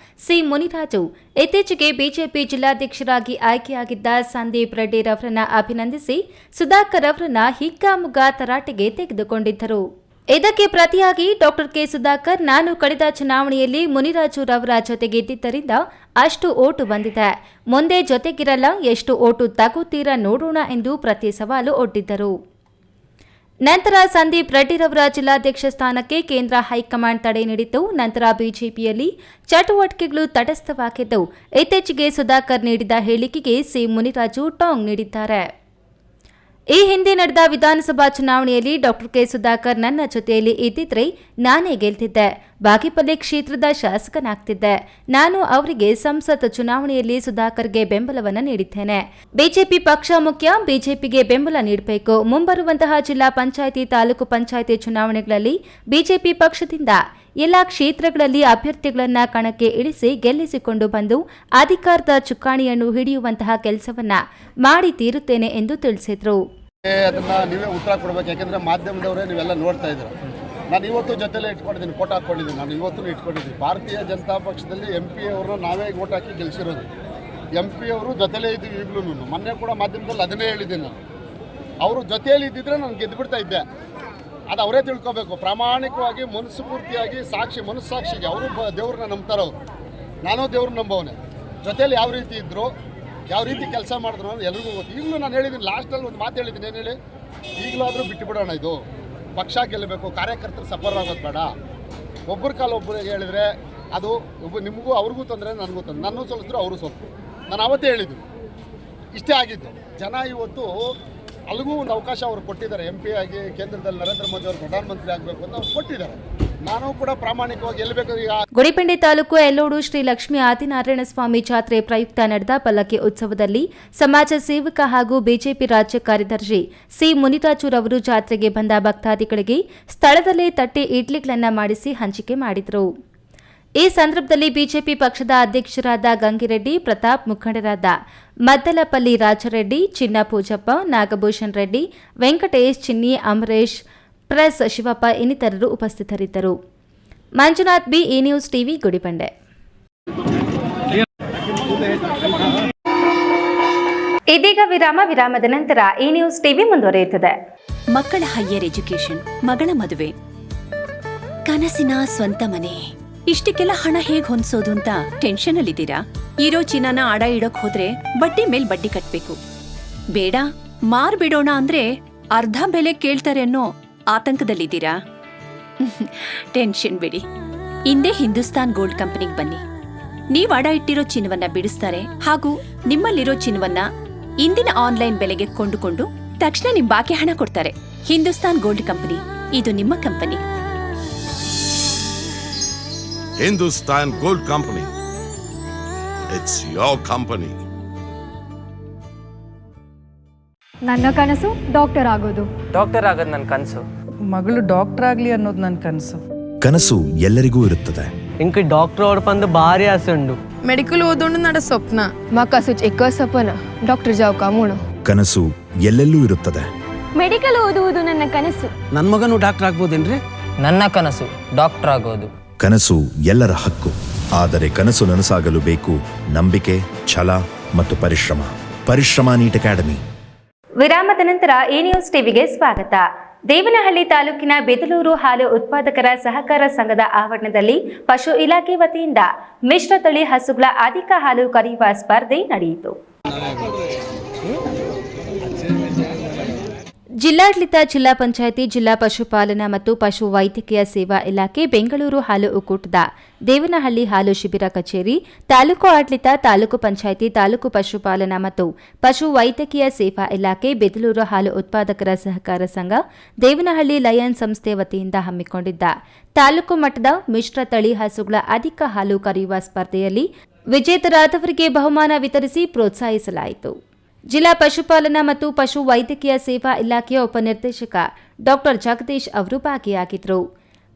ಸಿ ಮುನಿರಾಜು ಇತ್ತೀಚೆಗೆ ಬಿಜೆಪಿ ಜಿಲ್ಲಾಧ್ಯಕ್ಷರಾಗಿ ಆಯ್ಕೆಯಾಗಿದ್ದ ಸಂದೀಪ್ ರೆಡ್ಡಿರವರನ್ನ ಅಭಿನಂದಿಸಿ ಸುಧಾಕರ್ ಅವರನ್ನ ಹಿಗ್ಗಾಮುಗ್ಗಾ ತರಾಟೆಗೆ ತೆಗೆದುಕೊಂಡಿದ್ದರು. ಇದಕ್ಕೆ ಪ್ರತಿಯಾಗಿ ಡಾಕ್ಟರ್ ಕೆ ಸುಧಾಕರ್, ನಾನು ಕಳೆದ ಚುನಾವಣೆಯಲ್ಲಿ ಮುನಿರಾಜುರವರ ಜೊತೆಗಿದ್ದರಿಂದ ಅಷ್ಟು ಓಟು ಬಂದಿದೆ, ಮುಂದೆ ಜೊತೆಗಿರಲ್ಲ, ಎಷ್ಟು ಓಟು ತಗೋತೀರಾ ನೋಡೋಣ ಎಂದು ಪ್ರತಿ ಸವಾಲು ಒಡ್ಡಿದ್ದರು. ನಂತರ ಸಂದೀಪ್ ರೆಡ್ಡಿರವರ ಜಿಲ್ಲಾಧ್ಯಕ್ಷ ಸ್ಥಾನಕ್ಕೆ ಕೇಂದ್ರ ಹೈಕಮಾಂಡ್ ತಡೆ ನೀಡಿತ್ತು. ನಂತರ ಬಿಜೆಪಿಯಲ್ಲಿ ಚಟುವಟಿಕೆಗಳು ತಟಸ್ಥವಾಗಿದ್ದು, ಇತ್ತೀಚೆಗೆ ಸುಧಾಕರ್ ನೀಡಿದ ಹೇಳಿಕೆಗೆ ಸಿ ಮುನಿರಾಜು ಟಾಂಗ್ ನೀಡಿದ್ದಾರೆ. ಈ ಹಿಂದೆ ನಡೆದ ವಿಧಾನಸಭಾ ಚುನಾವಣೆಯಲ್ಲಿ ಡಾಕ್ಟರ್ ಕೆ ಸುಧಾಕರ್ ನನ್ನ ಜೊತೆಯಲ್ಲಿ ಇದ್ದಿದ್ರೆ ನಾನೇ ಗೆಲ್ತಿದ್ದೆ, ಬಾಗೇಪಲ್ಲಿ ಕ್ಷೇತ್ರದ ಶಾಸಕನಾಗ್ತಿದ್ದೆ. ನಾನು ಅವರಿಗೆ ಸಂಸತ್ ಚುನಾವಣೆಯಲ್ಲಿ ಸುಧಾಕರ್ಗೆ ಬೆಂಬಲವನ್ನು ನೀಡಿದ್ದೇನೆ. ಬಿಜೆಪಿ ಪಕ್ಷ ಮುಖ್ಯ, ಬಿಜೆಪಿಗೆ ಬೆಂಬಲ ನೀಡಬೇಕು. ಮುಂಬರುವಂತಹ ಜಿಲ್ಲಾ ಪಂಚಾಯಿತಿ, ತಾಲೂಕು ಪಂಚಾಯಿತಿ ಚುನಾವಣೆಗಳಲ್ಲಿ ಬಿಜೆಪಿ ಪಕ್ಷದಿಂದ ಎಲ್ಲಾ ಕ್ಷೇತ್ರಗಳಲ್ಲಿ ಅಭ್ಯರ್ಥಿಗಳನ್ನ ಕಣಕ್ಕೆ ಇಳಿಸಿ ಗೆಲ್ಲಿಸಿಕೊಂಡು ಬಂದು ಅಧಿಕಾರದ ಚುಕ್ಕಾಣಿಯನ್ನು ಹಿಡಿಯುವಂತಹ ಕೆಲಸವನ್ನ ಮಾಡಿ ತೀರುತ್ತೇನೆ ಎಂದು ತಿಳಿಸಿದರು.
ಅದನ್ನ ನೀವೇ ಉತ್ತರ ಕೊಡಬೇಕು, ಯಾಕೆಂದ್ರೆ ಮಾಧ್ಯಮದವರೇ ನೀವೆಲ್ಲ ನೋಡ್ತಾ ಇದ್ದೀರ. ನಾನು ಇವತ್ತು ಜೊತೆಲೇ ಇಟ್ಕೊಂಡಿದ್ದೀನಿ, ಫೋಟೋ ಹಾಕ್ಕೊಂಡಿದ್ದೀನಿ. ನಾನು ಇವತ್ತು ಇಟ್ಕೊಂಡಿದ್ದೀನಿ. ಭಾರತೀಯ ಜನತಾ ಪಕ್ಷದಲ್ಲಿ MP ಅವರನ್ನು ನಾವೇ ಓಟ್ ಹಾಕಿ ಗೆಲ್ಲಿಸಿರೋದು. MP ಅವರು ಜೊತೆಲೇ ಇದ್ದೀವಿ ಈಗಲೂ. ಮೊನ್ನೆ ಕೂಡ ಮಾಧ್ಯಮದಲ್ಲಿ ಅದನ್ನೇ ಹೇಳಿದ್ದೀನಿ ನಾನು. ಅವರು ಜೊತೆಯಲ್ಲಿ ಇದ್ದಿದ್ರೆ ನಾನು ಗೆದ್ದುಬಿಡ್ತಾ ಇದ್ದೆ. ಅದು ಅವರೇ ತಿಳ್ಕೊಬೇಕು. ಪ್ರಾಮಾಣಿಕವಾಗಿ ಮನಸ್ಫೂರ್ತಿಯಾಗಿ ಮನಸ್ಸಾಕ್ಷಿಗೆ ಅವರು ದೇವ್ರನ್ನ ನಂಬ್ತಾರವ್ರು. ನಾನು ದೇವ್ರನ್ನ ನಂಬವನೇ. ಜೊತೆಯಲ್ಲಿ ಯಾವ ರೀತಿ ಇದ್ದರು, ಯಾವ ರೀತಿ ಕೆಲಸ ಮಾಡಿದ್ರು ಅನ್ನೋದು ಎಲ್ರಿಗೂ ಗೊತ್ತು. ಈಗಲೂ ನಾನು ಹೇಳಿದ್ದೀನಿ, ಲಾಸ್ಟಲ್ಲಿ ಒಂದು ಮಾತು ಹೇಳಿದ್ದೀನಿ. ಏನು ಹೇಳಿ, ಈಗಲಾದರೂ ಬಿಟ್ಟು ಬಿಡೋಣ, ಇದು ಪಕ್ಷ ಗೆಲ್ಲಬೇಕು, ಕಾರ್ಯಕರ್ತರು ಸಫರ್ ಆಗೋದು ಬೇಡ. ಒಬ್ಬರ ಕಾಲ ಒಬ್ಬರಿಗೆ ಹೇಳಿದರೆ ಅದು ನಿಮಗೂ ಅವ್ರಿಗೂ ತೊಂದರೆ, ನನಗೂ ತೊಂದರೆ. ನನ್ನೂ ಸೋಲಿಸಿದ್ರು ಅವರು ಸೋಲ್ತು. ನಾನು ಅವತ್ತೇ ಹೇಳಿದ್ದೀನಿ, ಇಷ್ಟೇ ಆಗಿದ್ದು. ಜನ ಇವತ್ತು ಅಲ್ಲಿಗೂ ಒಂದು ಅವಕಾಶ ಅವರು ಕೊಟ್ಟಿದ್ದಾರೆ. MP ಆಗಿ ಕೇಂದ್ರದಲ್ಲಿ ನರೇಂದ್ರ ಮೋದಿ ಅವರು ಪ್ರಧಾನಮಂತ್ರಿ ಆಗಬೇಕು ಅಂತ ಅವ್ರು ಕೊಟ್ಟಿದ್ದಾರೆ. ನಾನು ಕೂಡ ಪ್ರಾಮಾಣಿಕವಾಗಿ ಗೆಲ್ಲಬೇಕು.
ಗುಡಿಬಂಡೆ ತಾಲೂಕು ಎಲ್ಲೋಡು ಶ್ರೀ ಲಕ್ಷ್ಮೀ ಆದಿನಾರಾಯಣ ಸ್ವಾಮಿ ಜಾತ್ರೆ ಪ್ರಯುಕ್ತ ನಡೆದ ಪಲ್ಲಕ್ಕಿ ಉತ್ಸವದಲ್ಲಿ ಸಮಾಜ ಸೇವಕ ಹಾಗೂ ಬಿಜೆಪಿ ರಾಜ್ಯ ಕಾರ್ಯದರ್ಶಿ ಸಿ ಮುನಿರಾಜುರವರು ಜಾತ್ರೆಗೆ ಬಂದ ಭಕ್ತಾದಿಗಳಿಗೆ ಸ್ಥಳದಲ್ಲೇ ತಟ್ಟೆ ಇಡ್ಲಿಗಳನ್ನು ಮಾಡಿಸಿ ಹಂಚಿಕೆ ಮಾಡಿದರು. ಈ ಸಂದರ್ಭದಲ್ಲಿ ಬಿಜೆಪಿ ಪಕ್ಷದ ಅಧ್ಯಕ್ಷರಾದ ಗಂಗಿರೆಡ್ಡಿ, ಪ್ರತಾಪ್, ಮುಖಂಡರಾದ ಮದ್ದಲಪಲ್ಲಿ ರಾಜರೆಡ್ಡಿ, ಚಿನ್ನ ಪೂಜಪ್ಪ, ನಾಗಭೂಷಣ್ ರೆಡ್ಡಿ, ವೆಂಕಟೇಶ್, ಚಿನ್ನಿ, ಅಮರೇಶ್, ಪ್ರೆಸ್ ಶಿವಪ್ಪ ಇನ್ನಿತರರು ಉಪಸ್ಥಿತರಿದ್ದರು. ಮಂಜುನಾಥ್ ಬಿ, ಈ ನ್ಯೂಸ್ ಟಿವಿ, ಗುಡಿಬಂಡೆ. ಇದೀಗ ವಿರಾಮದ ನಂತರ ಈ ನ್ಯೂಸ್ ಟಿವಿ ಮುಂದುವರಿಯುತ್ತದೆ.
ಮಕ್ಕಳ ಹೈಯರ್ ಎಜುಕೇಶನ್, ಮಗಳ ಮದುವೆ, ಕನಸಿನ ಸ್ವಂತ ಮನೆ, ಇಷ್ಟಕ್ಕೆಲ್ಲ ಹಣ ಹೇಗ್ ಹೊಂದಿಸೋದು ಅಂತ ಟೆನ್ಷನ್ ಅಲ್ಲಿದ್ದೀರಾ? ಇರೋ ಚಿನ್ನನ ಅಡ ಇಡೋಕ್ ಹೋದ್ರೆ ಬಡ್ಡಿ ಮೇಲ್ ಬಡ್ಡಿ ಕಟ್ಬೇಕು. ಬೇಡ, ಮಾರ್ಬಿಡೋಣ ಅಂದ್ರೆ ಅರ್ಧ ಬೆಲೆ ಕೇಳ್ತಾರೆ ಅನ್ನೋ ಆತಂಕದಲ್ಲಿದ್ದೀರಾ? ಟೆನ್ಷನ್ ಬಿಡಿ, ಇಂದೇ ಹಿಂದೂಸ್ತಾನ್ ಗೋಲ್ಡ್ ಕಂಪನಿಗೆ ಬನ್ನಿ. ನೀವ್ ಅಡ ಇಟ್ಟಿರೋ ಚಿನ್ನವನ್ನ ಬಿಡಿಸ್ತಾರೆ ಹಾಗೂ ನಿಮ್ಮಲ್ಲಿರೋ ಚಿನ್ನವನ್ನ ಇಂದಿನ ಆನ್ಲೈನ್ ಬೆಲೆಗೆ ಕೊಂಡುಕೊಂಡು ತಕ್ಷಣ ನಿಮ್ ಬಾಕಿ ಹಣ ಕೊಡ್ತಾರೆ. ಹಿಂದೂಸ್ತಾನ್ ಗೋಲ್ಡ್ ಕಂಪನಿ, ಇದು ನಿಮ್ಮ company.
Hindustan Gold Company. It's your company.
ನನ್ನ ಕನಸು ಡಾಕ್ಟರ್ ಆಗೋದು.
ನನ್ನ ಕನಸು.
ಮಗಳು ಡಾಕ್ಟರ್ ಆಗ್ಲಿ ಅನ್ನೋದು ನನ್ನ ಕನಸು.
ಕನಸು ಎಲ್ಲರಿಗೂ ಇರುತ್ತದೆ.
ಇಂಕ ಡಾಕ್ಟರ್ ಓಡ್ಪಂದು ಭಾರಿ ಆಸೆ ಉಂಡು.
ಮೆಡಿಕಲ್ ಓದೋಣ ನಡ ಸ್ವಪ್ನ. ಮಾ ಕಸುಚ್ ಎಕ್ಕ ಸಪನ ಡಾಕ್ಟರ್ ಜಾವ್ ಕಾಮೂಣ.
ಕನಸು ಎಲ್ಲೆಲ್ಲೂ ಇರುತ್ತದೆ.
ಮೆಡಿಕಲ್ ಓದುವುದು ನನ್ನ ಕನಸು.
ನನ್ನ ಮಗನು ಡಾಕ್ಟರ್ ಆಗ್ಬೋದೇನ್ರಿ? ನನ್ನ ಕನಸು ಡಾಕ್ಟರ್ ಆಗೋದು.
ಕನಸು ಎಲ್ಲರ ಹಕ್ಕು, ಆದರೆ ಕನಸು ನನಸಾಗಲು ಬೇಕು ನಂಬಿಕೆ, ಛಲ ಮತ್ತು ಪರಿಶ್ರಮ. Neat academy.
ವಿರಾಮದ ನಂತರ ಈ ನ್ಯೂಸ್ ಟಿವಿಗೆ ಸ್ವಾಗತ. ದೇವನಹಳ್ಳಿ ತಾಲೂಕಿನ ಬೆದಲೂರು ಹಾಲು ಉತ್ಪಾದಕರ ಸಹಕಾರ ಸಂಘದ ಆವರಣದಲ್ಲಿ ಪಶು ಇಲಾಖೆ ವತಿಯಿಂದ ಮಿಶ್ರತಳಿ ಹಸುಗಳ ಅಧಿಕ ಹಾಲು ಕರೆಯುವ ಸ್ಪರ್ಧೆ ನಡೆಯಿತು. ಜಿಲ್ಲಾಡಳಿತ, ಜಿಲ್ಲಾ ಪಂಚಾಯಿತಿ, ಜಿಲ್ಲಾ ಪಶುಪಾಲನಾ ಮತ್ತು ಪಶು ವೈದ್ಯಕೀಯ ಸೇವಾ ಇಲಾಖೆ, ಬೆಂಗಳೂರು ಹಾಲು ಒಕ್ಕೂಟದ ದೇವನಹಳ್ಳಿ ಹಾಲು ಶಿಬಿರ ಕಚೇರಿ, ತಾಲೂಕು ಆಡಳಿತ, ತಾಲೂಕು ಪಂಚಾಯಿತಿ, ತಾಲೂಕು ಪಶುಪಾಲನಾ ಮತ್ತು ಪಶು ವೈದ್ಯಕೀಯ ಸೇವಾ ಇಲಾಖೆ, ಬೆದಲೂರು ಹಾಲು ಉತ್ಪಾದಕರ ಸಹಕಾರ ಸಂಘ, ದೇವನಹಳ್ಳಿ ಲಯನ್ ಸಂಸ್ಥೆ ವತಿಯಿಂದ ಹಮ್ಮಿಕೊಂಡಿದ್ದ ತಾಲೂಕು ಮಟ್ಟದ ಮಿಶ್ರ ತಳಿ ಹಸುಗಳ ಅಧಿಕ ಹಾಲು ಕರೆಯುವ ಸ್ಪರ್ಧೆಯಲ್ಲಿ ವಿಜೇತರಾದವರಿಗೆ ಬಹುಮಾನ ವಿತರಿಸಿ ಪ್ರೋತ್ಸಾಹಿಸಲಾಯಿತು. ಜಿಲ್ಲಾ ಪಶುಪಾಲನಾ ಮತ್ತು ಪಶು ವೈದ್ಯಕೀಯ ಸೇವಾ ಇಲಾಖೆಯ ಉಪನಿರ್ದೇಶಕ ಡಾ ಜಗದೀಶ್ ಅವರು ಭಾಗಿಯಾಗಿದ್ದರು.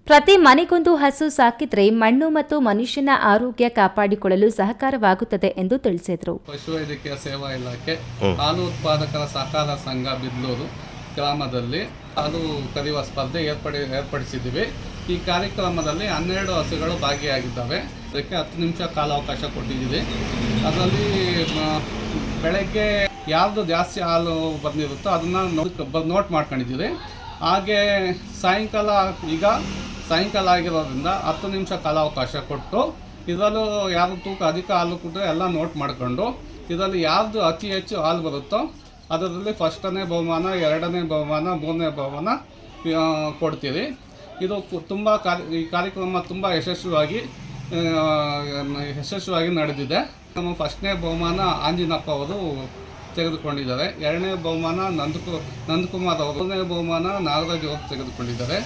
ಪ್ರತಿ ಮನೆಗೊಂದು ಹಸು ಸಾಕಿದ್ರೆ ಮಣ್ಣು ಮತ್ತು ಮನುಷ್ಯನ ಆರೋಗ್ಯ ಕಾಪಾಡಿಕೊಳ್ಳಲು ಸಹಕಾರವಾಗುತ್ತದೆ ಎಂದು ತಿಳಿಸಿದರು.
ಪಶುವೈದ್ಯಕೀಯ ಸೇವಾ ಇಲಾಖೆ ಹಾಲು ಉತ್ಪಾದಕರ ಸಹಕಾರ ಸಂಘ ಬಿದ್ಲೂರು ಗ್ರಾಮದಲ್ಲಿ ಹಾಲು ಕರೆಯುವ ಸ್ಪರ್ಧೆ ಏರ್ಪಡಿಸಿದ್ದೀವಿ. ಈ ಕಾರ್ಯಕ್ರಮದಲ್ಲಿ 12 ಹಸುಗಳು ಭಾಗಿಯಾಗಿದ್ದಾವೆ. ಅದಕ್ಕೆ 10 ನಿಮಿಷ ಕಾಲಾವಕಾಶ ಕೊಟ್ಟಿದ್ದೀವಿ. ಅದರಲ್ಲಿ ಬೆಳಗ್ಗೆ ಯಾವುದು ಜಾಸ್ತಿ ಹಾಲು ಬಂದಿರುತ್ತೋ ಅದನ್ನು ನೋಟ್ ಮಾಡ್ಕೊಂಡಿದ್ದೀವಿ. ಹಾಗೆ ಸಾಯಂಕಾಲ ಆಗಿರೋದ್ರಿಂದ 10 ನಿಮಿಷ ಕಾಲಾವಕಾಶ ಕೊಟ್ಟು ಇದರಲ್ಲೂ ಯಾವುದು ತೂಕ ಅಧಿಕ ಹಾಲು ಕೊಟ್ಟರೆ ಎಲ್ಲ ನೋಟ್ ಮಾಡಿಕೊಂಡು ಇದರಲ್ಲಿ ಯಾವುದು ಅತಿ ಹೆಚ್ಚು ಹಾಲು ಬರುತ್ತೋ ಅದರಲ್ಲಿ ಫಸ್ಟನೇ ಬಹುಮಾನ, 2ನೇ ಬಹುಮಾನ, 3ನೇ ಬಹುಮಾನ ಕೊಡ್ತೀವಿ. ಇದು ತುಂಬ ಈ ಕಾರ್ಯಕ್ರಮ ತುಂಬ ಯಶಸ್ವಿಯಾಗಿ ನಡೆದಿದೆ. ನಮ್ಮ ಫಸ್ಟ್ನೇ ಬಹುಮಾನ ಆಂಜಿನಪ್ಪ ಅವರು ತೆಗೆದುಕೊಂಡಿದ್ದಾರೆ. 2ನೇ ಬಹುಮಾನ ನಂದಕುಮಾರ್ ಅವರು, 3ನೇ ಬಹುಮಾನ ನಾಗರಾಜ್ ಅವರು ತೆಗೆದುಕೊಂಡಿದ್ದಾರೆ.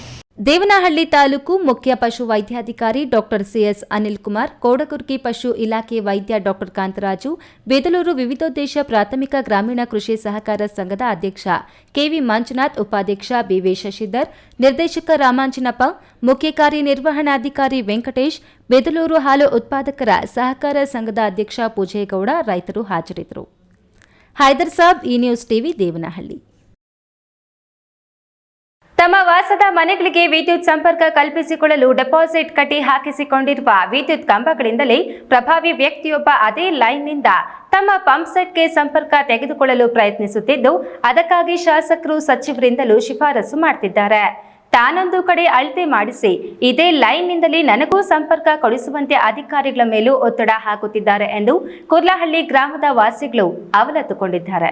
ದೇವನಹಳ್ಳಿ ತಾಲೂಕು ಮುಖ್ಯ ಪಶು ವೈದ್ಯಾಧಿಕಾರಿ ಡಾ ಸಿಎಸ್ ಅನಿಲ್ ಕುಮಾರ್, ಕೋಡಗುರ್ಗಿ ಪಶು ಇಲಾಖೆ ವೈದ್ಯ ಡಾ ಕಾಂತರಾಜು, ಬೆದಲೂರು ವಿವಿಧೋದ್ದೇಶ ಪ್ರಾಥಮಿಕ ಗ್ರಾಮೀಣ ಕೃಷಿ ಸಹಕಾರ ಸಂಘದ ಅಧ್ಯಕ್ಷ ಕೆವಿ ಮಂಜುನಾಥ್, ಉಪಾಧ್ಯಕ್ಷ ಬಿವಿ ಶಶಿಧರ್, ನಿರ್ದೇಶಕ ರಾಮಾಂಜನಪ್ಪ, ಮುಖ್ಯ ಕಾರ್ಯನಿರ್ವಹಣಾಧಿಕಾರಿ ವೆಂಕಟೇಶ್, ಬೆದಲೂರು ಹಾಲು ಉತ್ಪಾದಕರ ಸಹಕಾರ ಸಂಘದ ಅಧ್ಯಕ್ಷ ಪೂಜೇಗೌಡ ರೈತರು ಹಾಜರಿದ್ದರು. ಹೈದರ್ ಸಾಬ್, ಈ ನ್ಯೂಸ್ ಟಿವಿ, ದೇವನಹಳ್ಳಿ. ತಮ್ಮ ವಾಸದ ಮನೆಗಳಿಗೆ ವಿದ್ಯುತ್ ಸಂಪರ್ಕ ಕಲ್ಪಿಸಿಕೊಳ್ಳಲು ಡೆಪಾಸಿಟ್ ಕಟ್ಟಿ ಹಾಕಿಸಿಕೊಂಡಿರುವ ವಿದ್ಯುತ್ ಕಂಬಗಳಿಂದಲೇ ಪ್ರಭಾವಿ ವ್ಯಕ್ತಿಯೊಬ್ಬ ಅದೇ ಲೈನ್ನಿಂದ ತಮ್ಮ ಪಂಪ್ಸೆಟ್ಗೆ ಸಂಪರ್ಕ ತೆಗೆದುಕೊಳ್ಳಲು ಪ್ರಯತ್ನಿಸುತ್ತಿದ್ದು, ಅದಕ್ಕಾಗಿ ಶಾಸಕರು, ಸಚಿವರಿಂದಲೂ ಶಿಫಾರಸು ಮಾಡುತ್ತಿದ್ದಾರೆ. ತಾನೊಂದು ಕಡೆ ಅಳತೆ ಮಾಡಿಸಿ ಇದೇ ಲೈನ್ನಿಂದಲೇ ನನಗೂ ಸಂಪರ್ಕ ಕೊಡಿಸುವಂತೆ ಅಧಿಕಾರಿಗಳ ಮೇಲೂ ಒತ್ತಡ ಹಾಕುತ್ತಿದ್ದಾರೆ ಎಂದು ಕುರ್ಲಹಳ್ಳಿ ಗ್ರಾಮದ ವಾಸಿಗಳು ಅವಲತ್ತುಕೊಂಡಿದ್ದಾರೆ.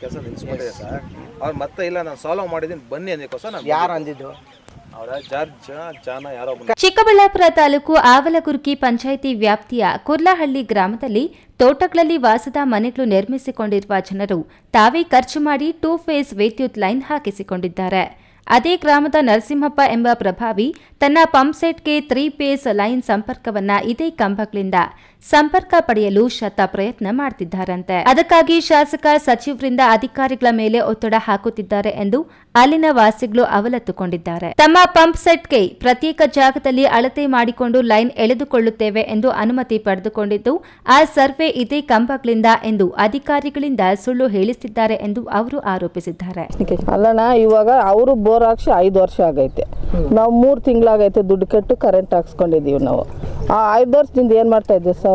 ಕೆಲಸ ನಿಲ್ಸ್ಕೊಂಡಿದೆ ಸರ್. ಅವ್ರು ಮತ್ತೆ ಇಲ್ಲ, ನಾನು ಸಾಲ್ವ್ ಮಾಡಿದ್ದೀನಿ ಬನ್ನಿ ಅಂದಿಕೋಸ ಯಾರು ಅಂದಿದ್ದು
ಚಿಕ್ಕಬಳ್ಳಾಪುರ ತಾಲೂಕು ಆವಲಗುರ್ಗಿ ಪಂಚಾಯಿತಿ ವ್ಯಾಪ್ತಿಯ ಕುರ್ಲಹಳ್ಳಿ ಗ್ರಾಮದಲ್ಲಿ ತೋಟಗಳಲ್ಲಿ ವಾಸದ ಮನೆಗಳು ನಿರ್ಮಿಸಿಕೊಂಡಿರುವ ಜನರು ತಾವೇ ಖರ್ಚು ಮಾಡಿ 2 ಫೇಸ್ ವಿದ್ಯುತ್ ಲೈನ್ ಹಾಕಿಸಿಕೊಂಡಿದ್ದಾರೆ. ಅದೇ ಗ್ರಾಮದ ನರಸಿಂಹಪ್ಪ ಎಂಬ ಪ್ರಭಾವಿ ತನ್ನ ಪಂಪ್ಸೆಟ್ಗೆ 3 ಫೇಸ್ ಲೈನ್ ಸಂಪರ್ಕವನ್ನ ಇದೇ ಕಂಬಗಳಿಂದ ಸಂಪರ್ಕ ಪಡೆಯಲು ಶತ ಪ್ರಯತ್ನ ಮಾಡುತ್ತಿದ್ದಾರಂತೆ. ಅದಕ್ಕಾಗಿ ಶಾಸಕ, ಸಚಿವರಿಂದ ಅಧಿಕಾರಿಗಳ ಮೇಲೆ ಒತ್ತಡ ಹಾಕುತ್ತಿದ್ದಾರೆ ಎಂದು ಅಲ್ಲಿನ ವಾಸಿಗಳು ಅವಲತ್ತುಕೊಂಡಿದ್ದಾರೆ. ತಮ್ಮ ಪಂಪ್ಸೆಟ್ಗೆ ಪ್ರತ್ಯೇಕ ಜಾಗದಲ್ಲಿ ಅಳತೆ ಮಾಡಿಕೊಂಡು ಲೈನ್ ಎಳೆದುಕೊಳ್ಳುತ್ತೇವೆ ಎಂದು ಅನುಮತಿ ಪಡೆದುಕೊಂಡಿದ್ದು, ಆ ಸರ್ವೆ ಇದೇ ಕಂಬಗಳಿಂದ ಎಂದು ಅಧಿಕಾರಿಗಳಿಂದ ಸುಳ್ಳು ಹೇಳಿಸುತ್ತಿದ್ದಾರೆ ಎಂದು ಅವರು ಆರೋಪಿಸಿದ್ದಾರೆ.
ಅಲ್ಲಣ್ಣ, ಇವಾಗ ಅವರು ಬೋರ್ ಹಾಕ್ಸಿ 5 ವರ್ಷ ಆಗೈತೆ. ನಾವು 3 ತಿಂಗಳಾಗೈತೆ ದುಡ್ಡು ಕಟ್ಟು ಕರೆಂಟ್ ಹಾಕ್ಸ್ಕೊಂಡಿದ್ದೀವಿ. ನಾವು ಆ 5 ವರ್ಷದಿಂದ ಏನು ಮಾಡ್ತಾ ಇದ್ದೀವಿ ಸರ್?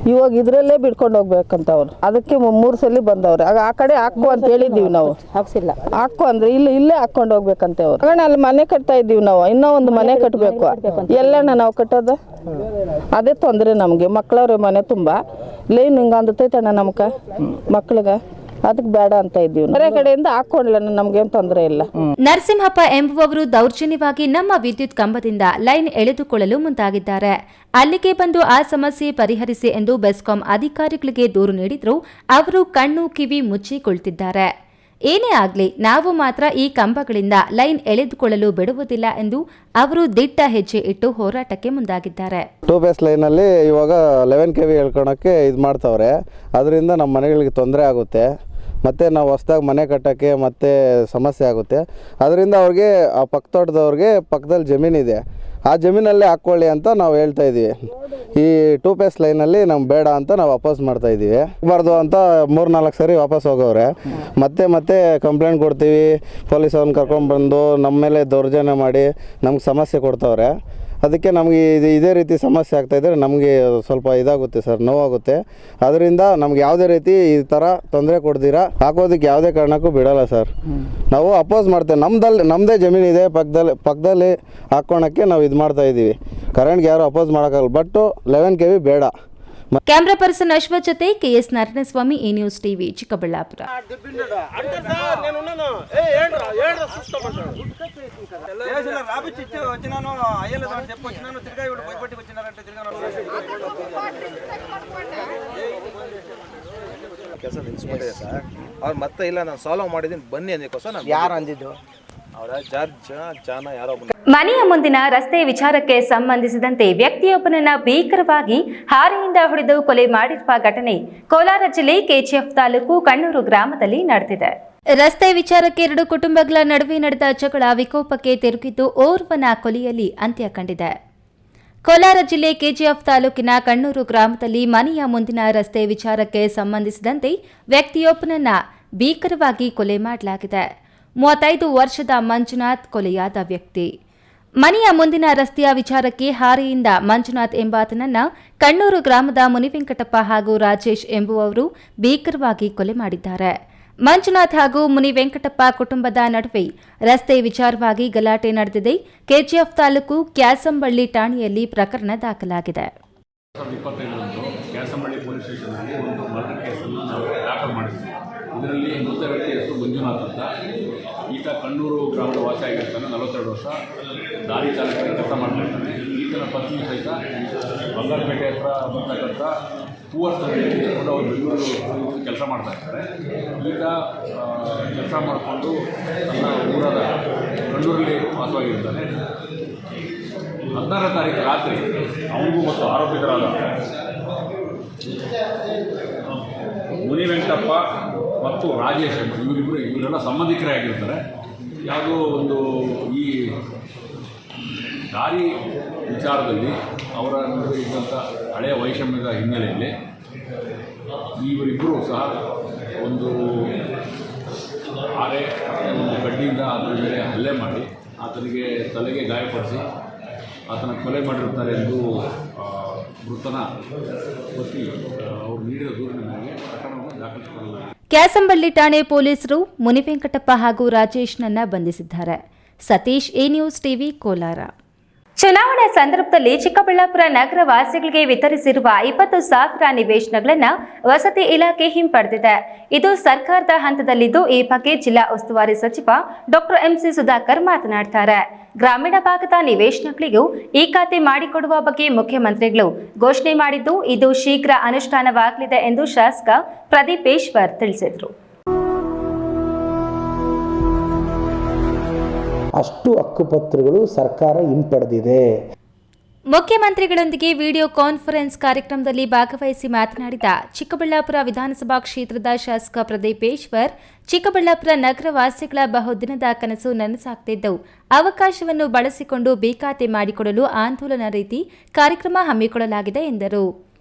ಇವಾಗ ಇದರಲ್ಲೇ ಬಿಡ್ಕೊಂಡು ಹೋಗ್ಬೇಕಂತ ಅವ್ರು. ಅದಕ್ಕೆ 3 ಸಲ ಬಂದವ್ರೆ. ಆಗ ಆ ಕಡೆ ಹಾಕು ಅಂತ ಹೇಳಿದ್ದೀವಿ ನಾವು. ಹಾಕ್ಸಿಲ್ಲ. ಹಾಕು ಅಂದ್ರೆ ಇಲ್ಲೇ ಹಾಕೊಂಡು ಹೋಗ್ಬೇಕಂತ ಅವ್ರು. ಆಗ ಅಲ್ಲಿ ಮನೆ ಕಟ್ತಾ ಇದ್ದೀವಿ ನಾವು. ಇನ್ನೂ ಒಂದು ಮನೆ ಕಟ್ಟಬೇಕು. ಎಲ್ಲಣ್ಣ ನಾವು ಕಟ್ಟೋದು? ಅದೇ ತೊಂದರೆ ನಮಗೆ. ಮಕ್ಕಳವ್ರೆ ಮನೆ ತುಂಬ ಲೈನ್ ಹಿಂಗೆ ಅಂದತೈತಣ್ಣ ನಮ್ಗೆ ಮಕ್ಳಿಗೆ. ಅದಕ್ಕೆ ಬೇಡ ಅಂತ ಇದ್ದೀವಿ. ಬೇರೆ ಕಡೆಯಿಂದ ಹಾಕೊಳ್ಳ, ನಮ್ಗೇನು ತೊಂದರೆ ಇಲ್ಲ.
ನರಸಿಂಹಪ್ಪ ಎಂಬುವವರು ದೌರ್ಜನ್ಯವಾಗಿ ನಮ್ಮ ವಿದ್ಯುತ್ ಕಂಬದಿಂದ ಲೈನ್ ಎಳೆದುಕೊಳ್ಳಲು ಮುಂದಾಗಿದ್ದಾರೆ. ಅಲ್ಲಿಗೆ ಬಂದು ಆ ಸಮಸ್ಯೆ ಪರಿಹರಿಸಿ ಎಂದು ಬೆಸ್ಕಾಂ ಅಧಿಕಾರಿಗಳಿಗೆ ದೂರು ನೀಡಿದ್ರು. ಅವರು ಕಣ್ಣು ಕಿವಿ ಮುಚ್ಚಿಕೊಳ್ತಿದ್ದಾರೆ. ಏನೇ ಆಗ್ಲಿ, ನಾವು ಮಾತ್ರ ಈ ಕಂಬಗಳಿಂದ ಲೈನ್ ಎಳೆದುಕೊಳ್ಳಲು ಬಿಡುವುದಿಲ್ಲ ಎಂದು ಅವರು ದಿಟ್ಟ ಹೆಜ್ಜೆ ಇಟ್ಟು ಹೋರಾಟಕ್ಕೆ ಮುಂದಾಗಿದ್ದಾರೆ.
2 ಫೇಸ್ ಲೈನಲ್ಲಿ ಇವಾಗ 11 kV ಹೇಳ್ಕೊಳಕ್ಕೆ ಇದು ಮಾಡ್ತಾವ್ರೆ. ಅದರಿಂದ ನಮ್ಮ ಮನೆಗಳಿಗೆ ತೊಂದರೆ ಆಗುತ್ತೆ. ಮತ್ತು ನಾವು ಹೊಸ್ದಾಗಿ ಮನೆ ಕಟ್ಟೋಕ್ಕೆ ಮತ್ತೆ ಸಮಸ್ಯೆ ಆಗುತ್ತೆ. ಅದರಿಂದ ಅವ್ರಿಗೆ ಆ ಪಕ್ಕದವ್ರಿಗೆ ಪಕ್ಕದಲ್ಲಿ ಜಮೀನಿದೆ, ಆ ಜಮೀನಲ್ಲೇ ಹಾಕ್ಕೊಳ್ಳಿ ಅಂತ ನಾವು ಹೇಳ್ತಾ ಇದ್ದೀವಿ. ಈ 2 ಫೇಸ್ ಲೈನಲ್ಲಿ ನಮ್ಗೆ ಬೇಡ ಅಂತ ನಾವು ವಾಪಸ್ ಮಾಡ್ತಾ ಇದ್ದೀವಿ. ಬಾರ್ದು ಅಂತ 3-4 ಸರಿ ವಾಪಸ್ ಹೋಗೋರೆ. ಮತ್ತೆ ಕಂಪ್ಲೇಂಟ್ ಕೊಡ್ತೀವಿ. ಪೊಲೀಸವ್ರನ್ನ ಕರ್ಕೊಂಡ್ಬಂದು ನಮ್ಮ ಮೇಲೆ ದೌರ್ಜನ್ಯ ಮಾಡಿ ನಮ್ಗೆ ಸಮಸ್ಯೆ ಕೊಡ್ತವ್ರೆ. ಅದಕ್ಕೆ ನಮಗೆ ಇದೇ ರೀತಿ ಸಮಸ್ಯೆ ಆಗ್ತಾಯಿದ್ರೆ ನಮಗೆ ಸ್ವಲ್ಪ ಇದಾಗುತ್ತೆ ಸರ್, ನೋವಾಗುತ್ತೆ. ಅದರಿಂದ ನಮ್ಗೆ ಯಾವುದೇ ರೀತಿ ಈ ಥರ ತೊಂದರೆ ಕೊಡ್ದಿರಾ ಹಾಕೋದಕ್ಕೆ ಯಾವುದೇ ಕಾರಣಕ್ಕೂ ಬಿಡೋಲ್ಲ ಸರ್. ನಾವು ಅಪೋಸ್ ಮಾಡ್ತೇವೆ. ನಮ್ಮದೇ ಜಮೀನಿದೆ ಪಕ್ಕದಲ್ಲಿ ಹಾಕ್ಕೊಳಕ್ಕೆ ನಾವು ಇದು ಮಾಡ್ತಾಯಿದ್ದೀವಿ. ಕರೆಂಟ್ಗೆ ಯಾರು ಅಪೋಸ್ ಮಾಡೋಕ್ಕಾಗಲ್ಲ, ಬಟ್ಟು 11 kV ಬೇಡ.
ಕ್ಯಾಮ್ರಾ ಪರ್ಸನ್ ಅಶ್ವಥ್ ಜೊತೆ ಕೆಎಸ್ ನಾರಾಯಣಸ್ವಾಮಿ, ಈ ನ್ಯೂಸ್ ಟಿವಿ, ಚಿಕ್ಕಬಳ್ಳಾಪುರ.
ಕೆಲಸ ನಿಲ್ಸ್ಕೊಂಡಿದೆ ಸರ್. ಅವ್ರು ಮತ್ತೆ ಇಲ್ಲ ನಾನು ಸಾಲ್ವ್ ಮಾಡಿದ್ದೀನಿ ಬನ್ನಿ ಅಂದಕ್ಕೋಸ್ಕರ ನಾನು
ಯಾರು ಅಂದಿದ್ದು?
ಅವರ ಜಾನ ಯಾರೋ
ಮನೆಯ ಮುಂದಿನ ರಸ್ತೆ ವಿಚಾರಕ್ಕೆ ಸಂಬಂಧಿಸಿದಂತೆ ವ್ಯಕ್ತಿಯೊಬ್ಬನನ್ನ ಭೀಕರವಾಗಿ ಹಾರೆಯಿಂದ ಹೊಡೆದು ಕೊಲೆ ಮಾಡಿರುವ ಘಟನೆ ಕೋಲಾರ ಜಿಲ್ಲೆ ಕೆಜಿಎಫ್ ತಾಲೂಕು ಕಣ್ಣೂರು ಗ್ರಾಮದಲ್ಲಿ ನಡೆದಿದೆ. ರಸ್ತೆ ವಿಚಾರಕ್ಕೆ ಎರಡು ಕುಟುಂಬಗಳ ನಡುವೆ ನಡೆದ ಜಗಳ ವಿಕೋಪಕ್ಕೆ ತಿರುಗಿದ್ದು ಓರ್ವನ ಕೊಲೆಯಲ್ಲಿ ಅಂತ್ಯ ಕಂಡಿದೆ. ಕೋಲಾರ ಜಿಲ್ಲೆ ಕೆಜಿಎಫ್ ತಾಲೂಕಿನ ಕಣ್ಣೂರು ಗ್ರಾಮದಲ್ಲಿ ಮನೆಯ ಮುಂದಿನ ರಸ್ತೆ ವಿಚಾರಕ್ಕೆ ಸಂಬಂಧಿಸಿದಂತೆ ವ್ಯಕ್ತಿಯೊಬ್ಬನನ್ನ ಭೀಕರವಾಗಿ ಕೊಲೆ ಮಾಡಲಾಗಿದೆ. 35 ವರ್ಷದ ಮಂಜುನಾಥ್ ಕೊಲೆಯಾದ ವ್ಯಕ್ತಿ. ಮನೆಯ ಮುಂದಿನ ರಸ್ತೆಯ ವಿಚಾರಕ್ಕೆ ಹಾರೆಯಿಂದ ಮಂಜುನಾಥ್ ಎಂಬಾತನನ್ನ ಕಣ್ಣೂರು ಗ್ರಾಮದ ಮುನಿವೆಂಕಟಪ್ಪ ಹಾಗೂ ರಾಜೇಶ್ ಎಂಬುವವರು ಭೀಕರವಾಗಿ ಕೊಲೆ ಮಾಡಿದ್ದಾರೆ. ಮಂಜುನಾಥ್ ಹಾಗೂ ಮುನಿವೆಂಕಟಪ್ಪ ಕುಟುಂಬದ ನಡುವೆ ರಸ್ತೆ ವಿಚಾರವಾಗಿ ಗಲಾಟೆ ನಡೆದಿದೆ. ಕೆಜಿಎಫ್ ತಾಲೂಕು ಕ್ಯಾಸಂಬಳ್ಳಿ ಠಾಣೆಯಲ್ಲಿ ಪ್ರಕರಣ ದಾಖಲಾಗಿದೆ.
25ರಂದು ಕ್ಯಾಸಂಬಳ್ಳಿ ಪೊಲೀಸ್ ಸ್ಟೇಷನ್ನಲ್ಲಿ ಒಂದು ಮರ್ಡರ್ ಕೇಸನ್ನು ನಾವು ದಾಖಲು ಮಾಡಿದ್ವಿ. ಇದರಲ್ಲಿ ಮೃತ ವ್ಯಕ್ತಿ ಹೆಸರು ಮಂಜುನಾಥ್ ಅಂತ. ಈತ ಕಣ್ಣೂರು ಗ್ರಾಮದ ವಾಸಿಯಾಗಿರ್ತಾನೆ, 42 ವರ್ಷ, ದಾರಿ ಚಾಲಕರಾಗಿ ಕೆಲಸ ಮಾಡ್ತಿರ್ತಾನೆ. ಈತನ ಪತ್ನಿ ಸಹಿತ ಬಂಗಾರಪೇಟೆ ಹತ್ರ ಬರ್ತಕ್ಕಂಥ ಹೂವರ್ಸಲ್ಲಿ ಕೂಡ ಅವರು ಬೆಂಗಳೂರು ಕೆಲಸ ಮಾಡ್ತಾ ಇರ್ತಾರೆ. ಈಗ ಕೆಲಸ ಮಾಡಿಕೊಂಡು ತನ್ನ ಊರಾದ ಕಣ್ಣೂರಲ್ಲಿ ವಾಸವಾಗಿರ್ತಾನೆ. 16ನೇ ತಾರೀಕು ರಾತ್ರಿ ಅವನಿಗೂ ಮತ್ತು ಆರೋಪಿತರಾದ ಮುನಿವೆಂಕಟಪ್ಪ ಮತ್ತು ರಾಜೇಶ್ ಇವರೆಲ್ಲ ಸಂಬಂಧಿಕರೇ ಆಗಿರ್ತಾರೆ. ಯಾವುದೋ ಒಂದು ಈ ದಾರಿ ವಿಚಾರದಲ್ಲಿ ಅವರ ನಡುವೆ ಇದ್ದಂಥ ಹಳೆಯ ವೈಷಮ್ಯದ ಹಿನ್ನೆಲೆಯಲ್ಲಿ ಇವರಿಬ್ಬರೂ ಸಹ ಒಂದು ಹಾರೆ ಮತ್ತು ಒಂದು ಕಡ್ಡಿಯಿಂದ ಆತನ ಮೇಲೆ ಹಲ್ಲೆ ಮಾಡಿ ಆತನಿಗೆ ತಲೆಗೆ ಗಾಯಪಡಿಸಿ ಆತನ ಕೊಲೆ ಮಾಡಿರುತ್ತಾರೆ ಎಂದು ಮೃತನ ಪತಿ ಅವರು ನೀಡಿದ ದೂರಿನ ಮೇಲೆ ಪ್ರಕರಣವನ್ನು ದಾಖಲಿಸಿಕೊಳ್ಳಲಾಗಿದೆ.
ಕ್ಯಾಸಂಬಳ್ಳಿ ಠಾಣೆ ಪೊಲೀಸರು ಮುನಿವೆಂಕಟಪ್ಪ ಹಾಗೂ ರಾಜೇಶ್ನನ್ನ ಬಂಧಿಸಿದ್ದಾರೆ. Satish, A news TV, Kolar. ಚುನಾವಣೆ ಸಂದರ್ಭದಲ್ಲಿ ಚಿಕ್ಕಬಳ್ಳಾಪುರ ನಗರ ವಾಸಿಗಳಿಗೆ ವಿತರಿಸಿರುವ 20,000 ನಿವೇಶನಗಳನ್ನು ವಸತಿ ಇಲಾಖೆ ಹಿಂಪಡೆದಿದೆ. ಇದು ಸರ್ಕಾರದ ಹಂತದಲ್ಲಿದ್ದು, ಈ ಬಗ್ಗೆ ಜಿಲ್ಲಾ ಉಸ್ತುವಾರಿ ಸಚಿವ ಡಾಕ್ಟರ್ ಎಂಸಿ ಸುಧಾಕರ್ ಮಾತನಾಡುತ್ತಾರೆ. ಗ್ರಾಮೀಣ ಭಾಗದ ನಿವೇಶನಗಳಿಗೂ ಈ ಖಾತೆ ಮಾಡಿಕೊಡುವ ಬಗ್ಗೆ ಮುಖ್ಯಮಂತ್ರಿಗಳು ಘೋಷಣೆ ಮಾಡಿದ್ದು, ಇದು ಶೀಘ್ರ ಅನುಷ್ಠಾನವಾಗಲಿದೆ ಎಂದು ಶಾಸಕ ಪ್ರದೀಪೇಶ್ವರ್ ತಿಳಿಸಿದರು.
ಅಷ್ಟು ಹಕ್ಕುಪತ್ರಗಳು ಸರ್ಕಾರ ಹಿಂಪಡೆದಿದೆ.
ಮುಖ್ಯಮಂತ್ರಿಗಳೊಂದಿಗೆ ವಿಡಿಯೋ ಕಾನ್ಫರೆನ್ಸ್ ಕಾರ್ಯಕ್ರಮದಲ್ಲಿ ಭಾಗವಹಿಸಿ ಮಾತನಾಡಿದ ಚಿಕ್ಕಬಳ್ಳಾಪುರ ವಿಧಾನಸಭಾ ಕ್ಷೇತ್ರದ ಶಾಸಕ ಪ್ರದೀಪೇಶ್ವರ್, ಚಿಕ್ಕಬಳ್ಳಾಪುರ ನಗರ ವಾಸಿಗಳ ಬಹುದಿನದ ಕನಸು ನನಸಾಗ್ತಿದ್ದು, ಅವಕಾಶವನ್ನು ಬಳಸಿಕೊಂಡು ಬೇಕಾತೆ ಮಾಡಿಕೊಡಲು ಆಂದೋಲನ ರೀತಿ ಕಾರ್ಯಕ್ರಮ ಹಮ್ಮಿಕೊಳ್ಳಲಾಗಿದೆ ಎಂದರು.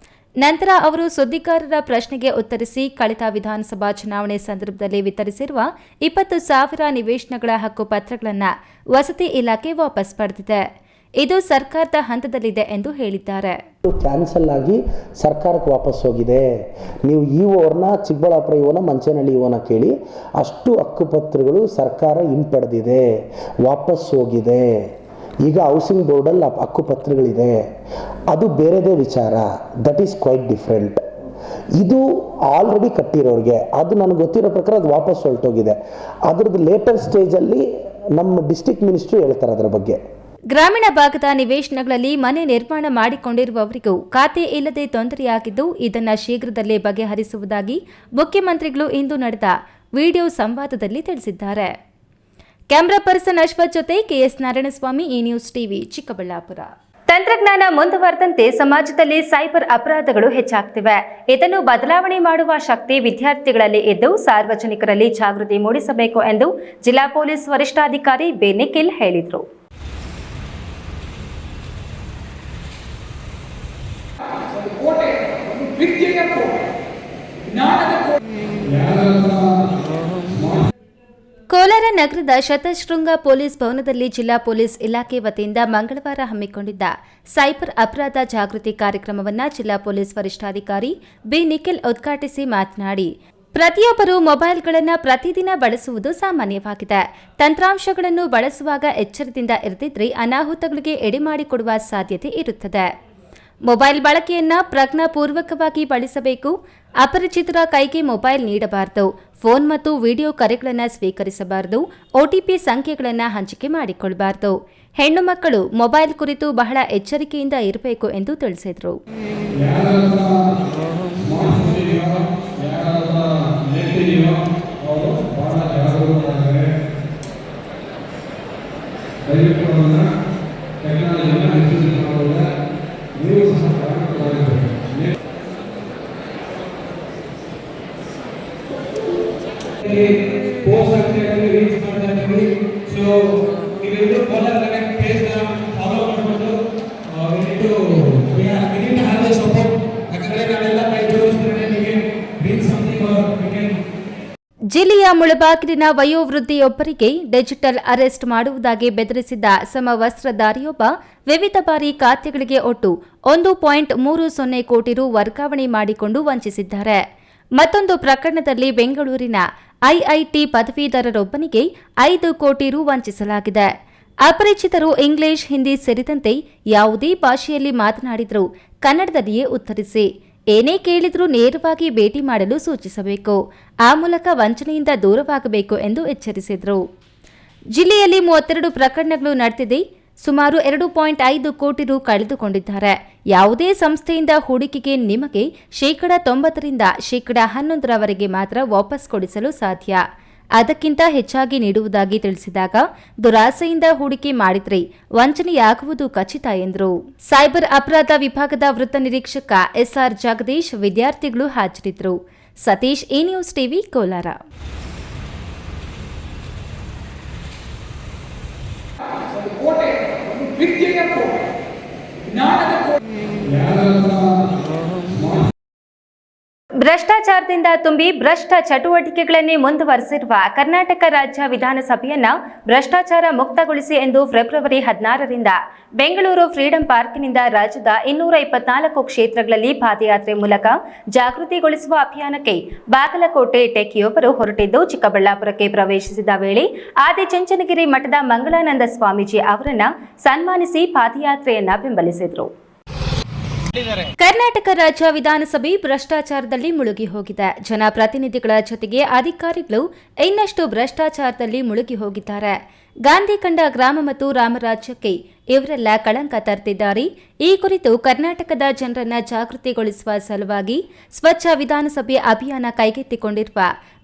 ನಂತರ ಅವರು ಸುದ್ದಿಗಾರರ ಪ್ರಶ್ನೆಗೆ ಉತ್ತರಿಸಿ, ಕಳೆದ ವಿಧಾನಸಭಾ ಚುನಾವಣೆ ಸಂದರ್ಭದಲ್ಲಿ ವಿತರಿಸಿರುವ 20,000 ನಿವೇಶನಗಳ ಹಕ್ಕುಪತ್ರಗಳನ್ನು ವಸತಿ ಇಲಾಖೆ ವಾಪಸ್ ಪಡೆದಿದೆ. ಇದು ಸರ್ಕಾರದ ಹಂತದಲ್ಲಿದೆ ಎಂದು ಹೇಳಿದ್ದಾರೆ.
ಕ್ಯಾನ್ಸಲ್ ಆಗಿ ಸರ್ಕಾರಕ್ಕೆ ವಾಪಸ್ ಹೋಗಿದೆ. ನೀವು ಇಒರ್ನ ಚಿಕ್ಕಬಳ್ಳಾಪುರ ಇಒನ ಮಂಚೇನಹಳ್ಳಿ ಇಒನ ಕೇಳಿ, ಅಷ್ಟು ಹಕ್ಕುಪತ್ರಗಳು ಸರ್ಕಾರ ಹಿಂಪಡೆದಿದೆ, ವಾಪಸ್ ಹೋಗಿದೆ. ಈಗ ಹೌಸಿಂಗ್ ಬೋರ್ಡಲ್ಲಿ ಹಕ್ಕುಪತ್ರಗಳಿದೆ, ಅದು ಬೇರೆದೇ ವಿಚಾರ. That is quite different. ಇದು ಆಲ್ರೆಡಿ ಕಟ್ಟಿರೋರಿಗೆ, ಅದು ನನಗೆ ಗೊತ್ತಿರೋ ಪ್ರಕಾರ ಅದು ವಾಪಸ್ ಹೊರಟೋಗಿದೆ. ಅದರದ್ದು ಲೇಟರ್ ಸ್ಟೇಜಲ್ಲಿ ನಮ್ಮ ಡಿಸ್ಟ್ರಿಕ್ಟ್ ಮಿನಿಸ್ಟ್ರು ಹೇಳ್ತಾರೆ ಅದರ ಬಗ್ಗೆ.
ಗ್ರಾಮೀಣ ಭಾಗದ ನಿವೇಶನಗಳಲ್ಲಿ ಮನೆ ನಿರ್ಮಾಣ ಮಾಡಿಕೊಂಡಿರುವವರಿಗೂ ಖಾತೆ ಇಲ್ಲದೆ ತೊಂದರೆಯಾಗಿದ್ದು, ಇದನ್ನು ಶೀಘ್ರದಲ್ಲೇ ಬಗೆಹರಿಸುವುದಾಗಿ ಮುಖ್ಯಮಂತ್ರಿಗಳು ಇಂದು ನಡೆದ ವಿಡಿಯೋ ಸಂವಾದದಲ್ಲಿ ತಿಳಿಸಿದ್ದಾರೆ. ಕ್ಯಾಮರಾ ಪರ್ಸನ್ ಅಶ್ವಥ್ ಜೊತೆ ಕೆಎಸ್ ನಾರಾಯಣಸ್ವಾಮಿ, ಈ ನ್ಯೂಸ್ ಟಿವಿ, ಚಿಕ್ಕಬಳ್ಳಾಪುರ. ತಂತ್ರಜ್ಞಾನ ಮುಂದುವರೆದಂತೆ ಸಮಾಜದಲ್ಲಿ ಸೈಬರ್ ಅಪರಾಧಗಳು ಹೆಚ್ಚಾಗ್ತಿವೆ. ಇದನ್ನು ಬದಲಾವಣೆ ಮಾಡುವ ಶಕ್ತಿ ವಿದ್ಯಾರ್ಥಿಗಳಲ್ಲಿ ಇದ್ದು, ಸಾರ್ವಜನಿಕರಲ್ಲಿ ಜಾಗೃತಿ ಮೂಡಿಸಬೇಕು ಎಂದು ಜಿಲ್ಲಾ ಪೊಲೀಸ್ ವರಿಷ್ಠಾಧಿಕಾರಿ ಬಿ ನಿಖಿಲ್ ಹೇಳಿದರು. ಕೋಲಾರ ನಗರದ ಶತಶೃಂಗ ಪೊಲೀಸ್ ಭವನದಲ್ಲಿ ಜಿಲ್ಲಾ ಪೊಲೀಸ್ ಇಲಾಖೆ ವತಿಯಿಂದ ಮಂಗಳವಾರ ಹಮ್ಮಿಕೊಂಡಿದ್ದ ಸೈಬರ್ ಅಪರಾಧ ಜಾಗೃತಿ ಕಾರ್ಯಕ್ರಮವನ್ನು ಜಿಲ್ಲಾ ಪೊಲೀಸ್ ವರಿಷ್ಠಾಧಿಕಾರಿ ಬಿ ನಿಖಿಲ್ ಉದ್ಘಾಟಿಸಿ ಮಾತನಾಡಿ, ಪ್ರತಿಯೊಬ್ಬರು ಮೊಬೈಲ್ಗಳನ್ನು ಪ್ರತಿದಿನ ಬಳಸುವುದು ಸಾಮಾನ್ಯವಾಗಿದೆ. ತಂತ್ರಾಂಶಗಳನ್ನು ಬಳಸುವಾಗ ಎಚ್ಚರದಿಂದ ಇರದಿದ್ದರೆ ಅನಾಹುತಗಳಿಗೆ ಎಡೆಮಾಡಿಕೊಡುವ ಸಾಧ್ಯತೆ ಇರುತ್ತದೆ. ಮೊಬೈಲ್ ಬಳಕೆಯನ್ನ ಪ್ರಜ್ಞಾಪೂರ್ವಕವಾಗಿ ಬಳಸಬೇಕು. ಅಪರಿಚಿತರ ಕೈಗೆ ಮೊಬೈಲ್ ನೀಡಬಾರದು. ಫೋನ್ ಮತ್ತು ವಿಡಿಯೋ ಕರೆಗಳನ್ನು ಸ್ವೀಕರಿಸಬಾರದು. OTP ಸಂಖ್ಯೆಗಳನ್ನು ಹಂಚಿಕೆ ಮಾಡಿಕೊಳ್ಳಬಾರದು. ಹೆಣ್ಣು ಮಕ್ಕಳು ಮೊಬೈಲ್ ಕುರಿತು ಬಹಳ ಎಚ್ಚರಿಕೆಯಿಂದ ಇರಬೇಕು ಎಂದು ತಿಳಿಸಿದರು. ಜಿಲ್ಲೆಯ ಮುಳಬಾಗಿಲಿನ ವಯೋವೃದ್ಧಿಯೊಬ್ಬರಿಗೆ ಡಿಜಿಟಲ್ ಅರೆಸ್ಟ್ ಮಾಡುವುದಾಗಿ ಬೆದರಿಸಿದ್ದ ಸಮವಸ್ತ್ರಧಾರಿಯೊಬ್ಬ ವಿವಿಧ ಬಾರಿ ಖಾತೆಗಳಿಗೆ ಒಟ್ಟು 1.30 ಕೋಟಿ ರು ವರ್ಗಾವಣೆ ಮಾಡಿಕೊಂಡು ವಂಚಿಸಿದ್ದಾರೆ. ಮತ್ತೊಂದು ಪ್ರಕರಣದಲ್ಲಿ ಬೆಂಗಳೂರಿನ IIT ಪದವೀಧರರೊಬ್ಬನಿಗೆ 5 ಕೋಟಿ ರು ವಂಚಿಸಲಾಗಿದೆ. ಅಪರಿಚಿತರು ಇಂಗ್ಲಿಷ್, ಹಿಂದಿ ಸೇರಿದಂತೆ ಯಾವುದೇ ಭಾಷೆಯಲ್ಲಿ ಮಾತನಾಡಿದರೂ ಕನ್ನಡದಲ್ಲಿಯೇ ಉತ್ತರಿಸಿ, ಏನೇ ಕೇಳಿದರೂ ನೇರವಾಗಿ ಭೇಟಿ ಮಾಡಲು ಸೂಚಿಸಬೇಕು. ಆ ಮೂಲಕ ವಂಚನೆಯಿಂದ ದೂರವಾಗಬೇಕು ಎಂದು ಎಚ್ಚರಿಸಿದರು. ಜಿಲ್ಲೆಯಲ್ಲಿ 32 ಪ್ರಕರಣಗಳು ನಡೆದಿದೆ. ಸುಮಾರು 2.5 ಕೋಟಿ ರು ಕಳೆದುಕೊಂಡಿದ್ದಾರೆ. ಯಾವುದೇ ಸಂಸ್ಥೆಯಿಂದ ಹೂಡಿಕೆಗೆ ನಿಮಗೆ 90% ರಿಂದ 11% ಮಾತ್ರ ವಾಪಸ್ ಕೊಡಿಸಲು ಸಾಧ್ಯ. ಅದಕ್ಕಿಂತ ಹೆಚ್ಚಾಗಿ ನೀಡುವುದಾಗಿ ತಿಳಿಸಿದಾಗ ದುರಾಸೆಯಿಂದ ಹೂಡಿಕೆ ಮಾಡಿದರೆ ವಂಚನೆಯಾಗುವುದು ಖಚಿತ ಎಂದರು. ಸೈಬರ್ ಅಪರಾಧ ವಿಭಾಗದ ವೃತ್ತ ನಿರೀಕ್ಷಕ SR ಜಗದೀಶ್, ವಿದ್ಯಾರ್ಥಿಗಳು ಹಾಜರಿದ್ದರು. ಸತೀಶ್, ಈ ನ್ಯೂಸ್ ಟಿವಿ, ಕೋಲಾರ. ಭ್ರಷ್ಟಾಚಾರದಿಂದ ತುಂಬಿ ಭ್ರಷ್ಟ ಚಟುವಟಿಕೆಗಳನ್ನೇ ಮುಂದುವರೆಸಿರುವ ಕರ್ನಾಟಕ ರಾಜ್ಯ ವಿಧಾನಸಭೆಯನ್ನ ಭ್ರಷ್ಟಾಚಾರ ಮುಕ್ತಗೊಳಿಸಿ ಎಂದು ಫೆಬ್ರವರಿ 16ರಿಂದ ಬೆಂಗಳೂರು ಫ್ರೀಡಂ ಪಾರ್ಕ್ನಿಂದ ರಾಜ್ಯದ 224 ಕ್ಷೇತ್ರಗಳಲ್ಲಿ ಪಾದಯಾತ್ರೆ ಮೂಲಕ ಜಾಗೃತಿಗೊಳಿಸುವ ಅಭಿಯಾನಕ್ಕೆ ಬಾಗಲಕೋಟೆ ಟೆಕ್ಕಿಯೊಬ್ಬರು ಹೊರಟಿದ್ದು ಚಿಕ್ಕಬಳ್ಳಾಪುರಕ್ಕೆ ಪ್ರವೇಶಿಸಿದ ವೇಳೆ ಆದಿಚುಂಚನಗಿರಿ ಮಠದ ಮಂಗಳಾನಂದ ಸ್ವಾಮೀಜಿ ಅವರನ್ನ ಸನ್ಮಾನಿಸಿ ಪಾದಯಾತ್ರೆಯನ್ನ ಬೆಂಬಲಿಸಿದರು. ಕರ್ನಾಟಕ ರಾಜ್ಯ ವಿಧಾನಸಭೆ ಭ್ರಷ್ಟಾಚಾರದಲ್ಲಿ ಮುಳುಗಿ ಹೋಗಿದೆ. ಜನಪ್ರತಿನಿಧಿಗಳ ಜೊತೆಗೆ ಅಧಿಕಾರಿಗಳು ಇನ್ನಷ್ಟು ಭ್ರಷ್ಟಾಚಾರದಲ್ಲಿ ಮುಳುಗಿ ಹೋಗಿದ್ದಾರೆ. ಗಾಂಧಿ ಕಂಡ ಗ್ರಾಮ ಮತ್ತು ರಾಮರಾಜ್ಯಕ್ಕೆ ಇವರೆಲ್ಲ ಕಳಂಕ ತರ್ತಿದ್ದಾರೆ. ಈ ಕುರಿತು ಕರ್ನಾಟಕದ ಜನರನ್ನ ಜಾಗೃತಿಗೊಳಿಸುವ ಸಲುವಾಗಿ ಸ್ವಚ್ಛ ವಿಧಾನಸಭೆ ಅಭಿಯಾನ ಕೈಗೆತ್ತಿಕೊಂಡಿರುವ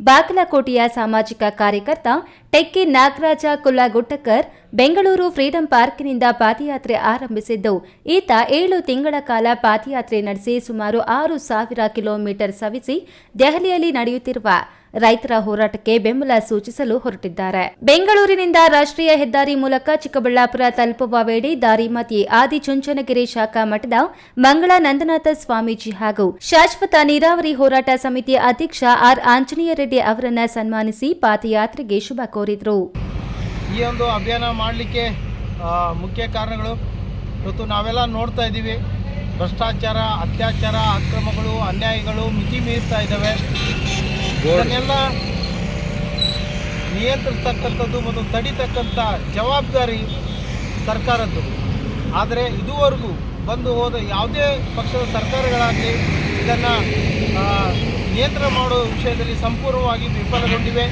ಬಾಗಲಕೋಟೆಯ ಸಾಮಾಜಿಕ ಕಾರ್ಯಕರ್ತ ಟೆಕ್ಕಿ ನಾಗರಾಜ ಕುಲ್ಲಗುಟ್ಟಕರ್ ಬೆಂಗಳೂರು ಫ್ರೀಡಂ ಪಾರ್ಕ್ನಿಂದ ಪಾದಯಾತ್ರೆ ಆರಂಭಿಸಿದ್ದು, ಈತ 7 ತಿಂಗಳ ಕಾಲ ಪಾದಯಾತ್ರೆ ನಡೆಸಿ ಸುಮಾರು 6,000 ಕಿಲೋಮೀಟರ್ ಸವಿಸಿ ದೆಹಲಿಯಲ್ಲಿ ನಡೆಯುತ್ತಿರುವ ರೈತರ ಹೋರಾಟಕ್ಕೆ ಬೆಂಬಲ ಸೂಚಿಸಲು ಹೊರಟಿದ್ದಾರೆ. ಬೆಂಗಳೂರಿನಿಂದ ರಾಷ್ಟ್ರೀಯ ಹೆದ್ದಾರಿ ಮೂಲಕ ಚಿಕ್ಕಬಳ್ಳಾಪುರ ತಲುಪುವ ವೇಳೆ ದಾರಿ ಮಧ್ಯೆ ಆದಿಚುಂಚನಗಿರಿ ಶಾಖಾ ಮಠದ ಮಂಗಳಾನಂದನಾಥ ಸ್ವಾಮೀಜಿ ಹಾಗೂ ಶಾಶ್ವತ ನೀರಾವರಿ ಹೋರಾಟ ಸಮಿತಿ ಅಧ್ಯಕ್ಷ ಆರ್ ಆಂಜನೇಯ ರೆಡ್ಡಿ ಅವರನ್ನ ಸನ್ಮಾನಿಸಿ ಪಾದಯಾತ್ರೆಗೆ ಶುಭ ಕೋರಿದರು.
ಈ ಒಂದು ಅಭಿಯಾನ ಮಾಡಲಿಕ್ಕೆ ಮುಖ್ಯ ಕಾರಣಗಳು ಇವತ್ತು ನಾವೆಲ್ಲ ನೋಡ್ತಾ ಇದ್ದೀವಿ. ಭ್ರಷ್ಟಾಚಾರ, ಅತ್ಯಾಚಾರ, ಅಕ್ರಮಗಳು, ಅನ್ಯಾಯಗಳು ಮಿತಿ ಮೀರ್ತಾ ಇದ್ದಾವೆ. ಇದನ್ನೆಲ್ಲ ನಿಯಂತ್ರಿಸ್ತಕ್ಕಂಥದ್ದು ಮತ್ತು ತಡಿತಕ್ಕಂಥ ಜವಾಬ್ದಾರಿ ಸರ್ಕಾರದ್ದು. ಆದರೆ ಇದುವರೆಗೂ ಬಂದು ಹೋದ ಯಾವುದೇ ಪಕ್ಷದ ಸರ್ಕಾರಗಳಾಗಲಿ ಇದನ್ನು ನಿಯಂತ್ರಣ ಮಾಡೋ ವಿಷಯದಲ್ಲಿ ಸಂಪೂರ್ಣವಾಗಿ ವಿಫಲಗೊಂಡಿವೆ.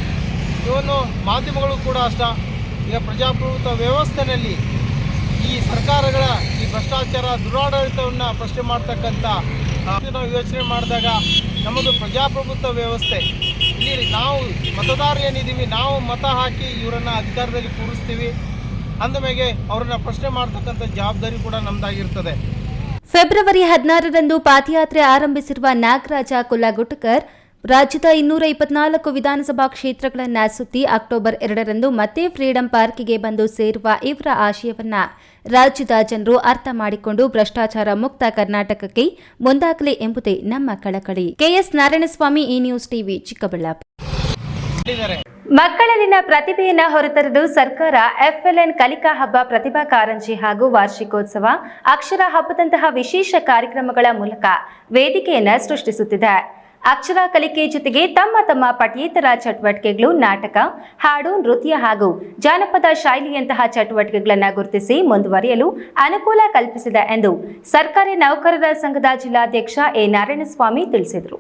ಇವನ್ನು ಮಾಧ್ಯಮಗಳು ಕೂಡ ಅಷ್ಟೇ. ಈಗ ಪ್ರಜಾಪ್ರಭುತ್ವ ವ್ಯವಸ್ಥೆಯಲ್ಲಿ ಈ ಸರ್ಕಾರಗಳ ಈ ಭ್ರಷ್ಟಾಚಾರ, ದುರಾಡಳಿತವನ್ನು ಪ್ರಶ್ನೆ ಮಾಡ್ತಕ್ಕಂಥ ನಾವು ಯೋಚನೆ ಮಾಡಿದಾಗ ನಮ್ಮದು ಪ್ರಜಾಪ್ರಭುತ್ವ ವ್ಯವಸ್ಥೆ, ಇಲ್ಲಿ ನಾವು ಮತದಾರರು ಏನಿದ್ದೀವಿ, ನಾವು ಮತ ಹಾಕಿ ಇವರನ್ನು ಅಧಿಕಾರದಲ್ಲಿ ಕೂರಿಸ್ತೀವಿ. ಅಂದಮೇಲೆ ಅವರನ್ನು ಪ್ರಶ್ನೆ ಮಾಡ್ತಕ್ಕಂಥ ಜವಾಬ್ದಾರಿ ಕೂಡ ನಮ್ಮದಾಗಿರ್ತದೆ.
ಫೆಬ್ರವರಿ 16ರಂದು ಪಾದಯಾತ್ರೆ ಆರಂಭಿಸಿರುವ ನಾಗರಾಜ ಕುಲ್ಲಗುಟ್ಟಕರ್ ರಾಜ್ಯದ 224 ವಿಧಾನಸಭಾ ಕ್ಷೇತ್ರಗಳನ್ನು ಸುತ್ತಿ ಅಕ್ಟೋಬರ್ 2ರಂದು ಮತ್ತೆ ಫ್ರೀಡಂ ಪಾರ್ಕ್ಗೆ ಬಂದು ಸೇರುವ ಇವರ ಆಶಯವನ್ನ ರಾಜ್ಯದ ಜನರು ಅರ್ಥ ಮಾಡಿಕೊಂಡು ಭ್ರಷ್ಟಾಚಾರ ಮುಕ್ತ ಕರ್ನಾಟಕಕ್ಕೆ ಮುಂದಾಗಲಿ ಎಂಬುದೇ ನಮ್ಮ ಕಳಕಳಿ. KS ನಾರಾಯಣಸ್ವಾಮಿ, ಈ ನ್ಯೂಸ್ ಟಿವಿ, ಚಿಕ್ಕಬಳ್ಳಾಪುರ. ಮಕ್ಕಳಲ್ಲಿನ ಪ್ರತಿಭೆಯನ್ನು ಹೊರತರಲು ಸರ್ಕಾರ ಎಫ್ಎಲ್ಎನ್ ಕಲಿಕಾ ಹಬ್ಬ, ಪ್ರತಿಭಾ ಕಾರಂಜಿ ಹಾಗೂ ವಾರ್ಷಿಕೋತ್ಸವ, ಅಕ್ಷರ ಹಬ್ಬದಂತಹ ವಿಶೇಷ ಕಾರ್ಯಕ್ರಮಗಳ ಮೂಲಕ ವೇದಿಕೆಯನ್ನು ಸೃಷ್ಟಿಸುತ್ತಿದೆ. ಅಕ್ಷರ ಕಲಿಕೆ ಜೊತೆಗೆ ತಮ್ಮ ತಮ್ಮ ಪಠ್ಯೇತರ ಚಟುವಟಿಕೆಗಳು, ನಾಟಕ, ಹಾಡು, ನೃತ್ಯ ಹಾಗೂ ಜಾನಪದ ಶೈಲಿಯಂತಹ ಚಟುವಟಿಕೆಗಳನ್ನು ಗುರುತಿಸಿ ಮುಂದುವರಿಯಲು ಅನುಕೂಲ ಕಲ್ಪಿಸಿದೆ ಎಂದು ಸರ್ಕಾರಿ ನೌಕರರ ಸಂಘದ ಜಿಲ್ಲಾಧ್ಯಕ್ಷ ಎ ನಾರಾಯಣಸ್ವಾಮಿ ತಿಳಿಸಿದರು.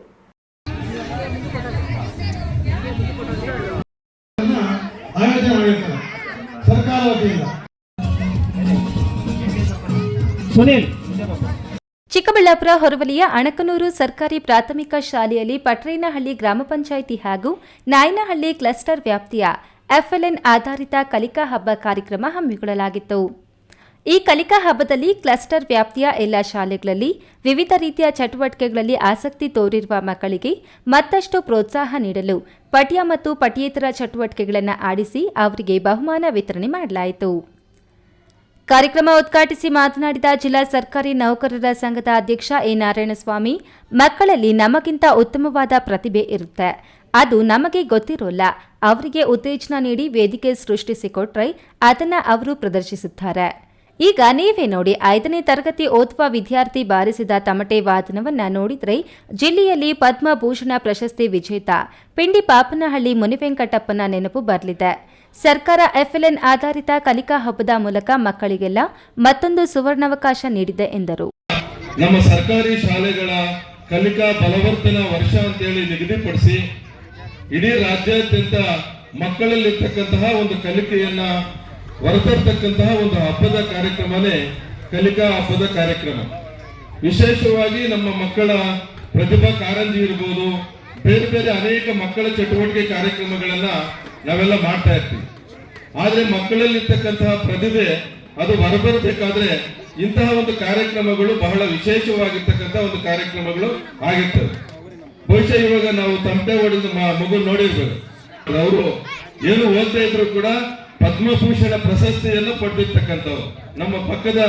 ಚಿಕ್ಕಬಳ್ಳಾಪುರ ಹೊರವಲಯ ಅಣಕನೂರು ಸರ್ಕಾರಿ ಪ್ರಾಥಮಿಕ ಶಾಲೆಯಲ್ಲಿ ಪಟ್ರೇನಹಳ್ಳಿ ಗ್ರಾಮ ಪಂಚಾಯಿತಿ ಹಾಗೂ ನಾಯನಹಳ್ಳಿ ಕ್ಲಸ್ಟರ್ ವ್ಯಾಪ್ತಿಯ ಎಫ್ಎಲ್ಎನ್ ಆಧಾರಿತ ಕಲಿಕಾ ಹಬ್ಬ ಕಾರ್ಯಕ್ರಮ ಹಮ್ಮಿಕೊಳ್ಳಲಾಗಿತ್ತು. ಈ ಕಲಿಕಾ ಹಬ್ಬದಲ್ಲಿ ಕ್ಲಸ್ಟರ್ ವ್ಯಾಪ್ತಿಯ ಎಲ್ಲ ಶಾಲೆಗಳಲ್ಲಿ ವಿವಿಧ ರೀತಿಯ ಚಟುವಟಿಕೆಗಳಲ್ಲಿ ಆಸಕ್ತಿ ತೋರಿರುವ ಮಕ್ಕಳಿಗೆ ಮತ್ತಷ್ಟು ಪ್ರೋತ್ಸಾಹ ನೀಡಲು ಪಠ್ಯ ಮತ್ತು ಪಠ್ಯೇತರ ಚಟುವಟಿಕೆಗಳನ್ನು ಆಡಿಸಿ ಅವರಿಗೆ ಬಹುಮಾನ ವಿತರಣೆ ಮಾಡಲಾಯಿತು. ಕಾರ್ಯಕ್ರಮ ಉದ್ಘಾಟಿಸಿ ಮಾತನಾಡಿದ ಜಿಲ್ಲಾ ಸರ್ಕಾರಿ ನೌಕರರ ಸಂಘದ ಅಧ್ಯಕ್ಷ ಎ ನಾರಾಯಣಸ್ವಾಮಿ, ಮಕ್ಕಳಲ್ಲಿ ನಮಗಿಂತ ಉತ್ತಮವಾದ ಪ್ರತಿಭೆ ಇರುತ್ತೆ, ಅದು ನಮಗೆ ಗೊತ್ತಿರೋಲ್ಲ. ಅವರಿಗೆ ಉತ್ತೇಜನ ನೀಡಿ ವೇದಿಕೆ ಸೃಷ್ಟಿಸಿಕೊಟ್ರೆ ಅದನ್ನು ಅವರು ಪ್ರದರ್ಶಿಸುತ್ತಾರೆ. ಈಗ ನೀವೇ ನೋಡಿ, 5ನೇ ತರಗತಿ ಓದುವ ವಿದ್ಯಾರ್ಥಿ ಬಾರಿಸಿದ ತಮಟೆ ವಾದನವನ್ನ ನೋಡಿದರೆ ಜಿಲ್ಲೆಯಲ್ಲಿ ಪದ್ಮಭೂಷಣ ಪ್ರಶಸ್ತಿ ವಿಜೇತ ಪಿಂಡಿ ಪಾಪನಹಳ್ಳಿ ಮುನಿವೆಂಕಟಪ್ಪನ ನೆನಪು ಬರಲಿದೆ. ಸರ್ಕಾರ ಎಫ್ಎಲ್ಎನ್ ಆಧಾರಿತ ಕಲಿಕಾ ಹಬ್ಬದ ಮೂಲಕ ಮಕ್ಕಳಿಗೆಲ್ಲ ಮತ್ತೊಂದು ಸುವರ್ಣಾವಕಾಶ ನೀಡಿದೆ ಎಂದರು.
ನಮ್ಮ ಸರ್ಕಾರಿ ಶಾಲೆಗಳ ಕಲಿಕಾ ಬಲವರ್ಧನಾ ವರ್ಷ ಅಂತೇಳಿ ನಿಗದಿಪಡಿಸಿ ಇಡೀ ರಾಜ್ಯಾದ್ಯಂತ ಮಕ್ಕಳಲ್ಲಿರ್ತಕ್ಕಂತಹ ಒಂದು ಕಲಿಕೆಯನ್ನ ಹೊರತರ್ತಕ್ಕಂತಹ ಒಂದು ಹಬ್ಬದ ಕಾರ್ಯಕ್ರಮನೇ ಕಲಿಕಾ ಹಬ್ಬದ ಕಾರ್ಯಕ್ರಮ. ವಿಶೇಷವಾಗಿ ನಮ್ಮ ಮಕ್ಕಳ ಪ್ರತಿಭಾ ಕಾರಂಜಿ ಇರ್ಬೋದು, ಬೇರೆ ಬೇರೆ ಅನೇಕ ಮಕ್ಕಳ ಚಟುವಟಿಕೆ ಕಾರ್ಯಕ್ರಮಗಳನ್ನ ನಾವೆಲ್ಲ ಮಾಡ್ತಾ ಇರ್ತೀವಿ. ಆದ್ರೆ ಮಕ್ಕಳಲ್ಲಿರ್ತಕ್ಕಂತಹ ಪ್ರತಿಭೆ ಅದು ಹೊರಬರಬೇಕಾದ್ರೆ ಇಂತಹ ಒಂದು ಕಾರ್ಯಕ್ರಮಗಳು ಬಹಳ ವಿಶೇಷವಾಗಿರ್ತಕ್ಕಂಥ ಒಂದು ಕಾರ್ಯಕ್ರಮಗಳು ಆಗಿರ್ತವೆ. ಬಹುಶಃ ಇವಾಗ ನಾವು ತಮಟೆ ಹೊಡೆದ ಮಗು ನೋಡಿರ್ಬೇಕು, ಅವರು ಏನು ಓದ್ತಾ ಇದ್ರು ಕೂಡ ಪದ್ಮಭೂಷಣ ಪ್ರಶಸ್ತಿಯನ್ನು ಪಡೆದಿರ್ತಕ್ಕಂಥವ್ರು ನಮ್ಮ ಪಕ್ಕದ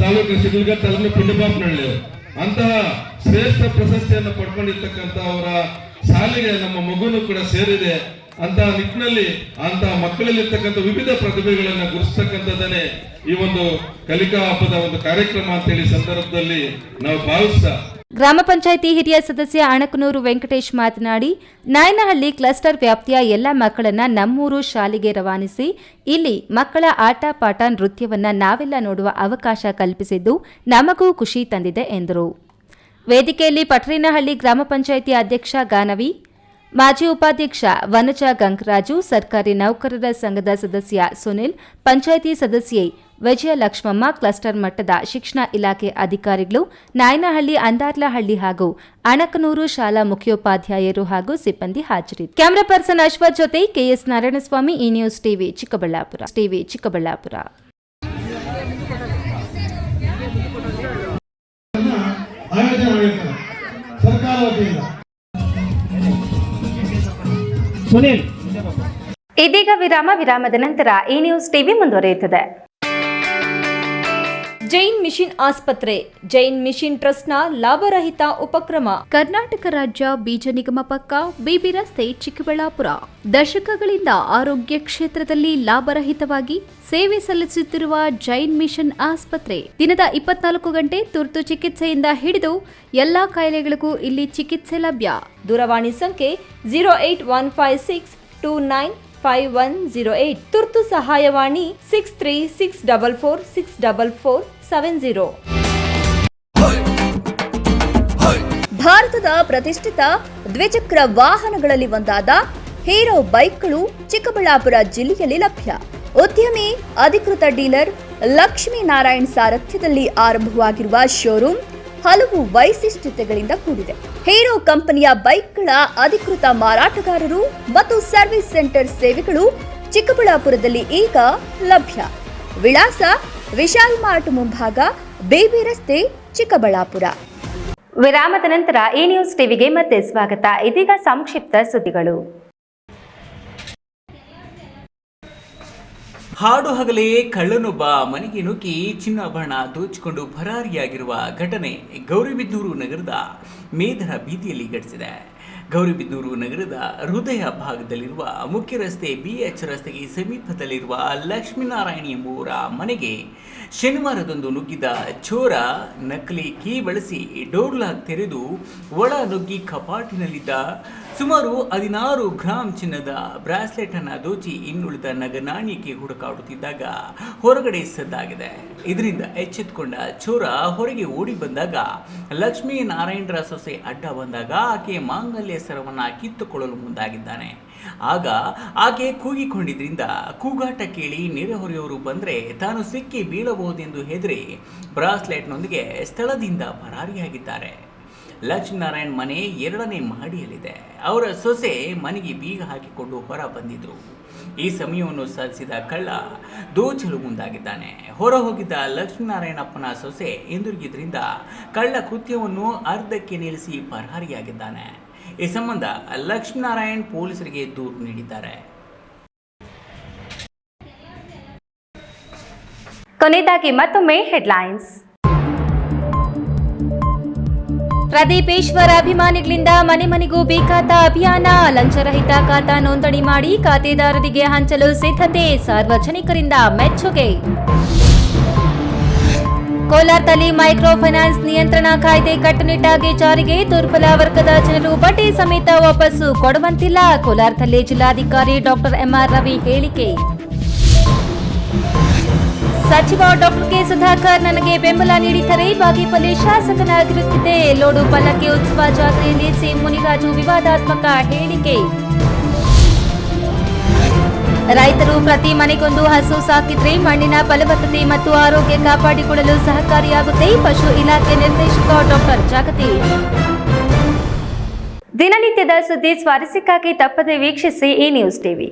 ತಾಲೂಕು ಶಿಡ್ಲಘಟ್ಟ ತಾಲೂಕು ಪಿಂಡಿಪಾಪನಹಳ್ಳಿ ಅಂತಹ ಶ್ರೇಷ್ಠ ಪ್ರಶಸ್ತಿಯನ್ನು ಪಡ್ಕೊಂಡಿರ್ತಕ್ಕಂಥ ಅವರ ಶಾಲೆಗೆ ನಮ್ಮ ಮಗುನು ಕೂಡ ಸೇರಿದೆ. ಅಂತಹ ನಿಟ್ಟಿನಲ್ಲಿ ಅಂತಹ ಮಕ್ಕಳಲ್ಲಿರ್ತಕ್ಕಂಥ ವಿವಿಧ ಪ್ರತಿಭೆಗಳನ್ನು ಗುರುತಿಸ್ತಕ್ಕಂಥದ್ದನ್ನೇ ಈ ಒಂದು ಕಲಿಕಾ ಹಬ್ಬದ ಒಂದು ಕಾರ್ಯಕ್ರಮ ಅಂತ ಹೇಳಿ ಸಂದರ್ಭದಲ್ಲಿ ನಾವು ಭಾವಿಸ್ತಾ,
ಗ್ರಾಮ ಪಂಚಾಯಿತಿ ಹಿರಿಯ ಸದಸ್ಯ ಅಣಕನೂರು ವೆಂಕಟೇಶ್ ಮಾತನಾಡಿ, ನಾಯನಹಳ್ಳಿ ಕ್ಲಸ್ಟರ್ ವ್ಯಾಪ್ತಿಯ ಎಲ್ಲ ಮಕ್ಕಳನ್ನ ನಮ್ಮೂರು ಶಾಲೆಗೆ ರವಾನಿಸಿ ಇಲ್ಲಿ ಮಕ್ಕಳ ಆಟ ಪಾಠ ನೃತ್ಯವನ್ನ ನಾವೆಲ್ಲ ನೋಡುವ ಅವಕಾಶ ಕಲ್ಪಿಸಿದ್ದು ನಮಗೂ ಖುಷಿ ತಂದಿದೆ ಎಂದರು. ವೇದಿಕೆಯಲ್ಲಿ ಪಟ್ರೇನಹಳ್ಳಿ ಗ್ರಾಮ ಪಂಚಾಯಿತಿ ಅಧ್ಯಕ್ಷ ಗಾನವಿ, ಮಾಜಿ ಉಪಾಧ್ಯಕ್ಷ ವನಜ ಗಂಗರಾಜು, ಸರ್ಕಾರಿ ನೌಕರರ ಸಂಘದ ಸದಸ್ಯ ಸುನಿಲ್, ಪಂಚಾಯಿತಿ ಸದಸ್ಯೆ ವಿಜಯಲಕ್ಷ್ಮಮ್ಮ, ಕ್ಲಸ್ಟರ್ ಮಟ್ಟದ ಶಿಕ್ಷಣ ಇಲಾಖೆ ಅಧಿಕಾರಿಗಳು, ನಾಯನಹಳ್ಳಿ, ಅಂದಾರ್ಲಹಳ್ಳಿ ಹಾಗೂ ಅಣಕನೂರು ಶಾಲಾ ಮುಖ್ಯೋಪಾಧ್ಯಾಯರು ಹಾಗೂ ಸಿಬ್ಬಂದಿ ಹಾಜರಿದ್ದರು. ಕ್ಯಾಮರಾ ಪರ್ಸನ್ ಅಶ್ವಥ್ ಜೊತೆ ಕೆಎಸ್ ನಾರಾಯಣಸ್ವಾಮಿ, ಈ ನ್ಯೂಸ್ ಟಿವಿ ಚಿಕ್ಕಬಳ್ಳಾಪುರ. ಇದೀಗ ವಿರಾಮದ ನಂತರ ಈ ನ್ಯೂಸ್ ಟಿವಿ ಮುಂದುವರಿಯುತ್ತದೆ.
ಜೈನ್ ಮಿಷನ್ ಆಸ್ಪತ್ರೆ, ಜೈನ್ ಮಿಷನ್ ಟ್ರಸ್ಟ್ನ ಲಾಭರಹಿತ ಉಪಕ್ರಮ.
ಕರ್ನಾಟಕ ರಾಜ್ಯ ಬೀಜ ನಿಗಮ ಪಕ್ಕ, ಬಿಬಿ ರಸ್ತೆ, ಚಿಕ್ಕಬಳ್ಳಾಪುರ. ದಶಕಗಳಿಂದ ಆರೋಗ್ಯ ಕ್ಷೇತ್ರದಲ್ಲಿ ಲಾಭರಹಿತವಾಗಿ ಸೇವೆ ಸಲ್ಲಿಸುತ್ತಿರುವ ಜೈನ್ ಮಿಷನ್ ಆಸ್ಪತ್ರೆ ದಿನದ 24 ಗಂಟೆ ತುರ್ತು ಚಿಕಿತ್ಸೆಯಿಂದ ಹಿಡಿದು ಎಲ್ಲಾ ಕಾಯಿಲೆಗಳಿಗೂ ಇಲ್ಲಿ ಚಿಕಿತ್ಸೆ ಲಭ್ಯ.
ದೂರವಾಣಿ ಸಂಖ್ಯೆ 08156295108. ತುರ್ತು ಸಹಾಯವಾಣಿ 6364464470.
ಭಾರತದ ಪ್ರತಿಷ್ಠಿತ ದ್ವಿಚಕ್ರ ವಾಹನಗಳಲ್ಲಿ ಒಂದಾದ ಹೀರೋ ಬೈಕ್ಗಳು ಚಿಕ್ಕಬಳ್ಳಾಪುರ ಜಿಲ್ಲೆಯಲ್ಲಿ ಲಭ್ಯ. ಉದ್ಯಮಿ ಅಧಿಕೃತ ಡೀಲರ್ ಲಕ್ಷ್ಮೀನಾರಾಯಣ್ ಸಾರಥ್ಯದಲ್ಲಿ ಆರಂಭವಾಗಿರುವ ಶೋರೂಮ್ ಹಲವು ವೈಶಿಷ್ಟ್ಯತೆಗಳಿಂದ ಕೂಡಿದೆ. ಹೀರೋ ಕಂಪನಿಯ ಬೈಕ್ಗಳ ಅಧಿಕೃತ ಮಾರಾಟಗಾರರು ಮತ್ತು ಸರ್ವಿಸ್ ಸೆಂಟರ್ ಸೇವೆಗಳು ಚಿಕ್ಕಬಳ್ಳಾಪುರದಲ್ಲಿ ಈಗ ಲಭ್ಯ. ವಿಳಾಸ ವಿಶಾಲ್ ಮಾರ್ಟ್ ಮುಂಭಾಗ, ಬೇಬಿ ರಸ್ತೆ, ಚಿಕ್ಕಬಳ್ಳಾಪುರ.
ವಿರಾಮದ ನಂತರ ಈ ನ್ಯೂಸ್ ಟಿವಿಗೆ ಮತ್ತೆ ಸ್ವಾಗತ. ಇದೀಗ ಸಂಕ್ಷಿಪ್ತ ಸುದ್ದಿಗಳು.
ಹಾಡು ಹಗಲೇ ಕಳ್ಳನೊಬ್ಬ ಮನೆಗೆ ನುಗ್ಗಿ ಚಿನ್ನಾಭರಣ ದೋಚಿಕೊಂಡು ಪರಾರಿಯಾಗಿರುವ ಘಟನೆ ಗೌರಿಬಿದನೂರು ನಗರದ ಮೇದರ ಬೀದಿಯಲ್ಲಿ ಘಟಿಸಿದೆ. ಗೌರಿಬಿದನೂರು ನಗರದ ಹೃದಯ ಭಾಗದಲ್ಲಿರುವ ಮುಖ್ಯ ರಸ್ತೆ BH ರಸ್ತೆಗೆ ಸಮೀಪದಲ್ಲಿರುವ ಲಕ್ಷ್ಮೀನಾರಾಯಣ ಎಂಬುವರ ಮನೆಗೆ ಶನಿವಾರದಂದು ನುಗ್ಗಿದ ಚೋರ ನಕಲಿ ಕೀ ಬಳಸಿ ಡೋರ್ ಲಾಕ್ ತೆರೆದು ಒಳ ನುಗ್ಗಿ ಕಪಾಟಿನಲ್ಲಿದ್ದ ಸುಮಾರು 16 ಗ್ರಾಂ ಚಿನ್ನದ ಬ್ರಾಸ್ಲೆಟ್ ಅನ್ನು ದೋಚಿ ಇನ್ನುಳಿದ ನಗನಾಣ್ಯಕ್ಕೆ ಹುಡುಕಾಡುತ್ತಿದ್ದಾಗ ಹೊರಗಡೆ ಸದ್ದಾಗಿದೆ. ಇದರಿಂದ ಎಚ್ಚೆತ್ತುಕೊಂಡ ಚೋರ ಹೊರಗೆ ಓಡಿ ಬಂದಾಗ ಲಕ್ಷ್ಮೀನಾರಾಯಣರ ಸೊಸೆ ಅಡ್ಡ ಬಂದಾಗ ಆಕೆ ಮಾಂಗಲ್ಯ ಸರವನ್ನ ಕಿತ್ತುಕೊಳ್ಳಲು ಮುಂದಾಗಿದ್ದಾನೆ. ಆಗ ಆಕೆ ಕೂಗಿಕೊಂಡಿದ್ರಿಂದ ಕೂಗಾಟ ಕೇಳಿ ನೆರೆಹೊರೆಯವರು ಬಂದರೆ ತಾನು ಸಿಕ್ಕಿ ಬೀಳಬಹುದೆಂದು ಹೆದರಿ ಬ್ರಾಸ್ಲೆಟ್ನೊಂದಿಗೆ ಸ್ಥಳದಿಂದ ಪರಾರಿಯಾಗಿದ್ದಾರೆ. ಲಕ್ಷ್ಮೀನಾರಾಯಣ್ ಮನೆ 2ನೇ ಮಹಡಿಯಲ್ಲಿದೆ. ಅವರ ಸೊಸೆ ಮನೆಗೆ ಬೀಗ ಹಾಕಿಕೊಂಡು ಹೊರ ಬಂದಿದ್ರು. ಈ ಸಮಯವನ್ನು ಸಾಧಿಸಿದ ಕಳ್ಳ ದೋಚಲು ಮುಂದಾಗಿದ್ದಾನೆ. ಹೊರ ಹೋಗಿದ್ದ ಲಕ್ಷ್ಮೀನಾರಾಯಣಪ್ಪನ ಸೊಸೆ ಹಿಂದಿರುಗಿದ್ರಿಂದ ಕಳ್ಳ ಕೃತ್ಯವನ್ನು ಅರ್ಧಕ್ಕೆ ನಿಲ್ಲಿಸಿ ಪರಾರಿಯಾಗಿದ್ದಾನೆ. ಈ ಸಂಬಂಧ ಲಕ್ಷ್ಮೀನಾರಾಯಣ್ ಪೊಲೀಸರಿಗೆ ದೂರು ನೀಡಿದ್ದಾರೆ.
ಕೊನೆಯದಾಗಿ ಮತ್ತೊಮ್ಮೆ ಹೆಡ್ಲೈನ್ಸ್. ಪ್ರದೀಪೇಶ್ವರ ಅಭಿಮಾನಿಗಳಿಂದ ಮನೆ ಮನೆಗೂ ಖಾತಾ ಅಭಿಯಾನ, ಲಂಚರಹಿತ ಖಾತಾ ನೋಂದಣಿ ಮಾಡಿ ಖಾತೆದಾರರಿಗೆ ಹಂಚಲು ಸಿದ್ಧತೆ, ಸಾರ್ವಜನಿಕರಿಂದ ಮೆಚ್ಚುಗೆ. ಕೋಲಾರದಲ್ಲಿ ಮೈಕ್ರೋ ಫೈನಾನ್ಸ್ ನಿಯಂತ್ರಣ ಕಾಯ್ದೆ ಕಟ್ಟುನಿಟ್ಟಾಗಿ ಜಾರಿಗೆ, ದುರ್ಬಲ ವರ್ಗದ ಜನರು ಬಡ್ಡಿ ಸಮೇತ ವಾಪಸ್ಸು ಕೊಡುವಂತಿಲ್ಲ, ಕೋಲಾರದಲ್ಲಿ ಜಿಲ್ಲಾಧಿಕಾರಿ ಡಾಕ್ಟರ್ MR ರವಿ ಹೇಳಿಕೆ. ಸಚಿವ ಡಾಕ್ಟರ್ ಕೆ ಸುಧಾಕರ್ ನನಗೆ ಬೆಂಬಲ ನೀಡಿದರೆ ಬಾಗೇಪಲ್ಲಿ ಶಾಸಕನಾಗಿರುತ್ತಿದ್ದೆ, ಲೋಡು ಪಲ್ಲಕ್ಕಿ ಉತ್ಸವ ಜಾತ್ರೆಯಲ್ಲಿ ಸಿ ಮುನಿರಾಜು ವಿವಾದಾತ್ಮಕ ಹೇಳಿಕೆ. ರೈತರು ಪ್ರತಿ ಮನೆಗೊಂದು ಹಸು ಸಾಕಿದ್ರೆ ಮಣ್ಣಿನ ಫಲವತ್ತತೆ ಮತ್ತು ಆರೋಗ್ಯ ಕಾಪಾಡಿಕೊಳ್ಳಲು ಸಹಕಾರಿಯಾಗುತ್ತೆ, ಪಶು ಇಲಾಖೆ ನಿರ್ದೇಶಕ ಡಾಕ್ಟರ್ ಜಗದೀಶ್. ದಿನನಿತ್ಯದ ಸುದ್ದಿ ಸ್ವಾರಸ್ಯಕ್ಕಾಗಿ ತಪ್ಪದೆ ವೀಕ್ಷಿಸಿ ಈ ನ್ಯೂಸ್ ಟಿವಿ.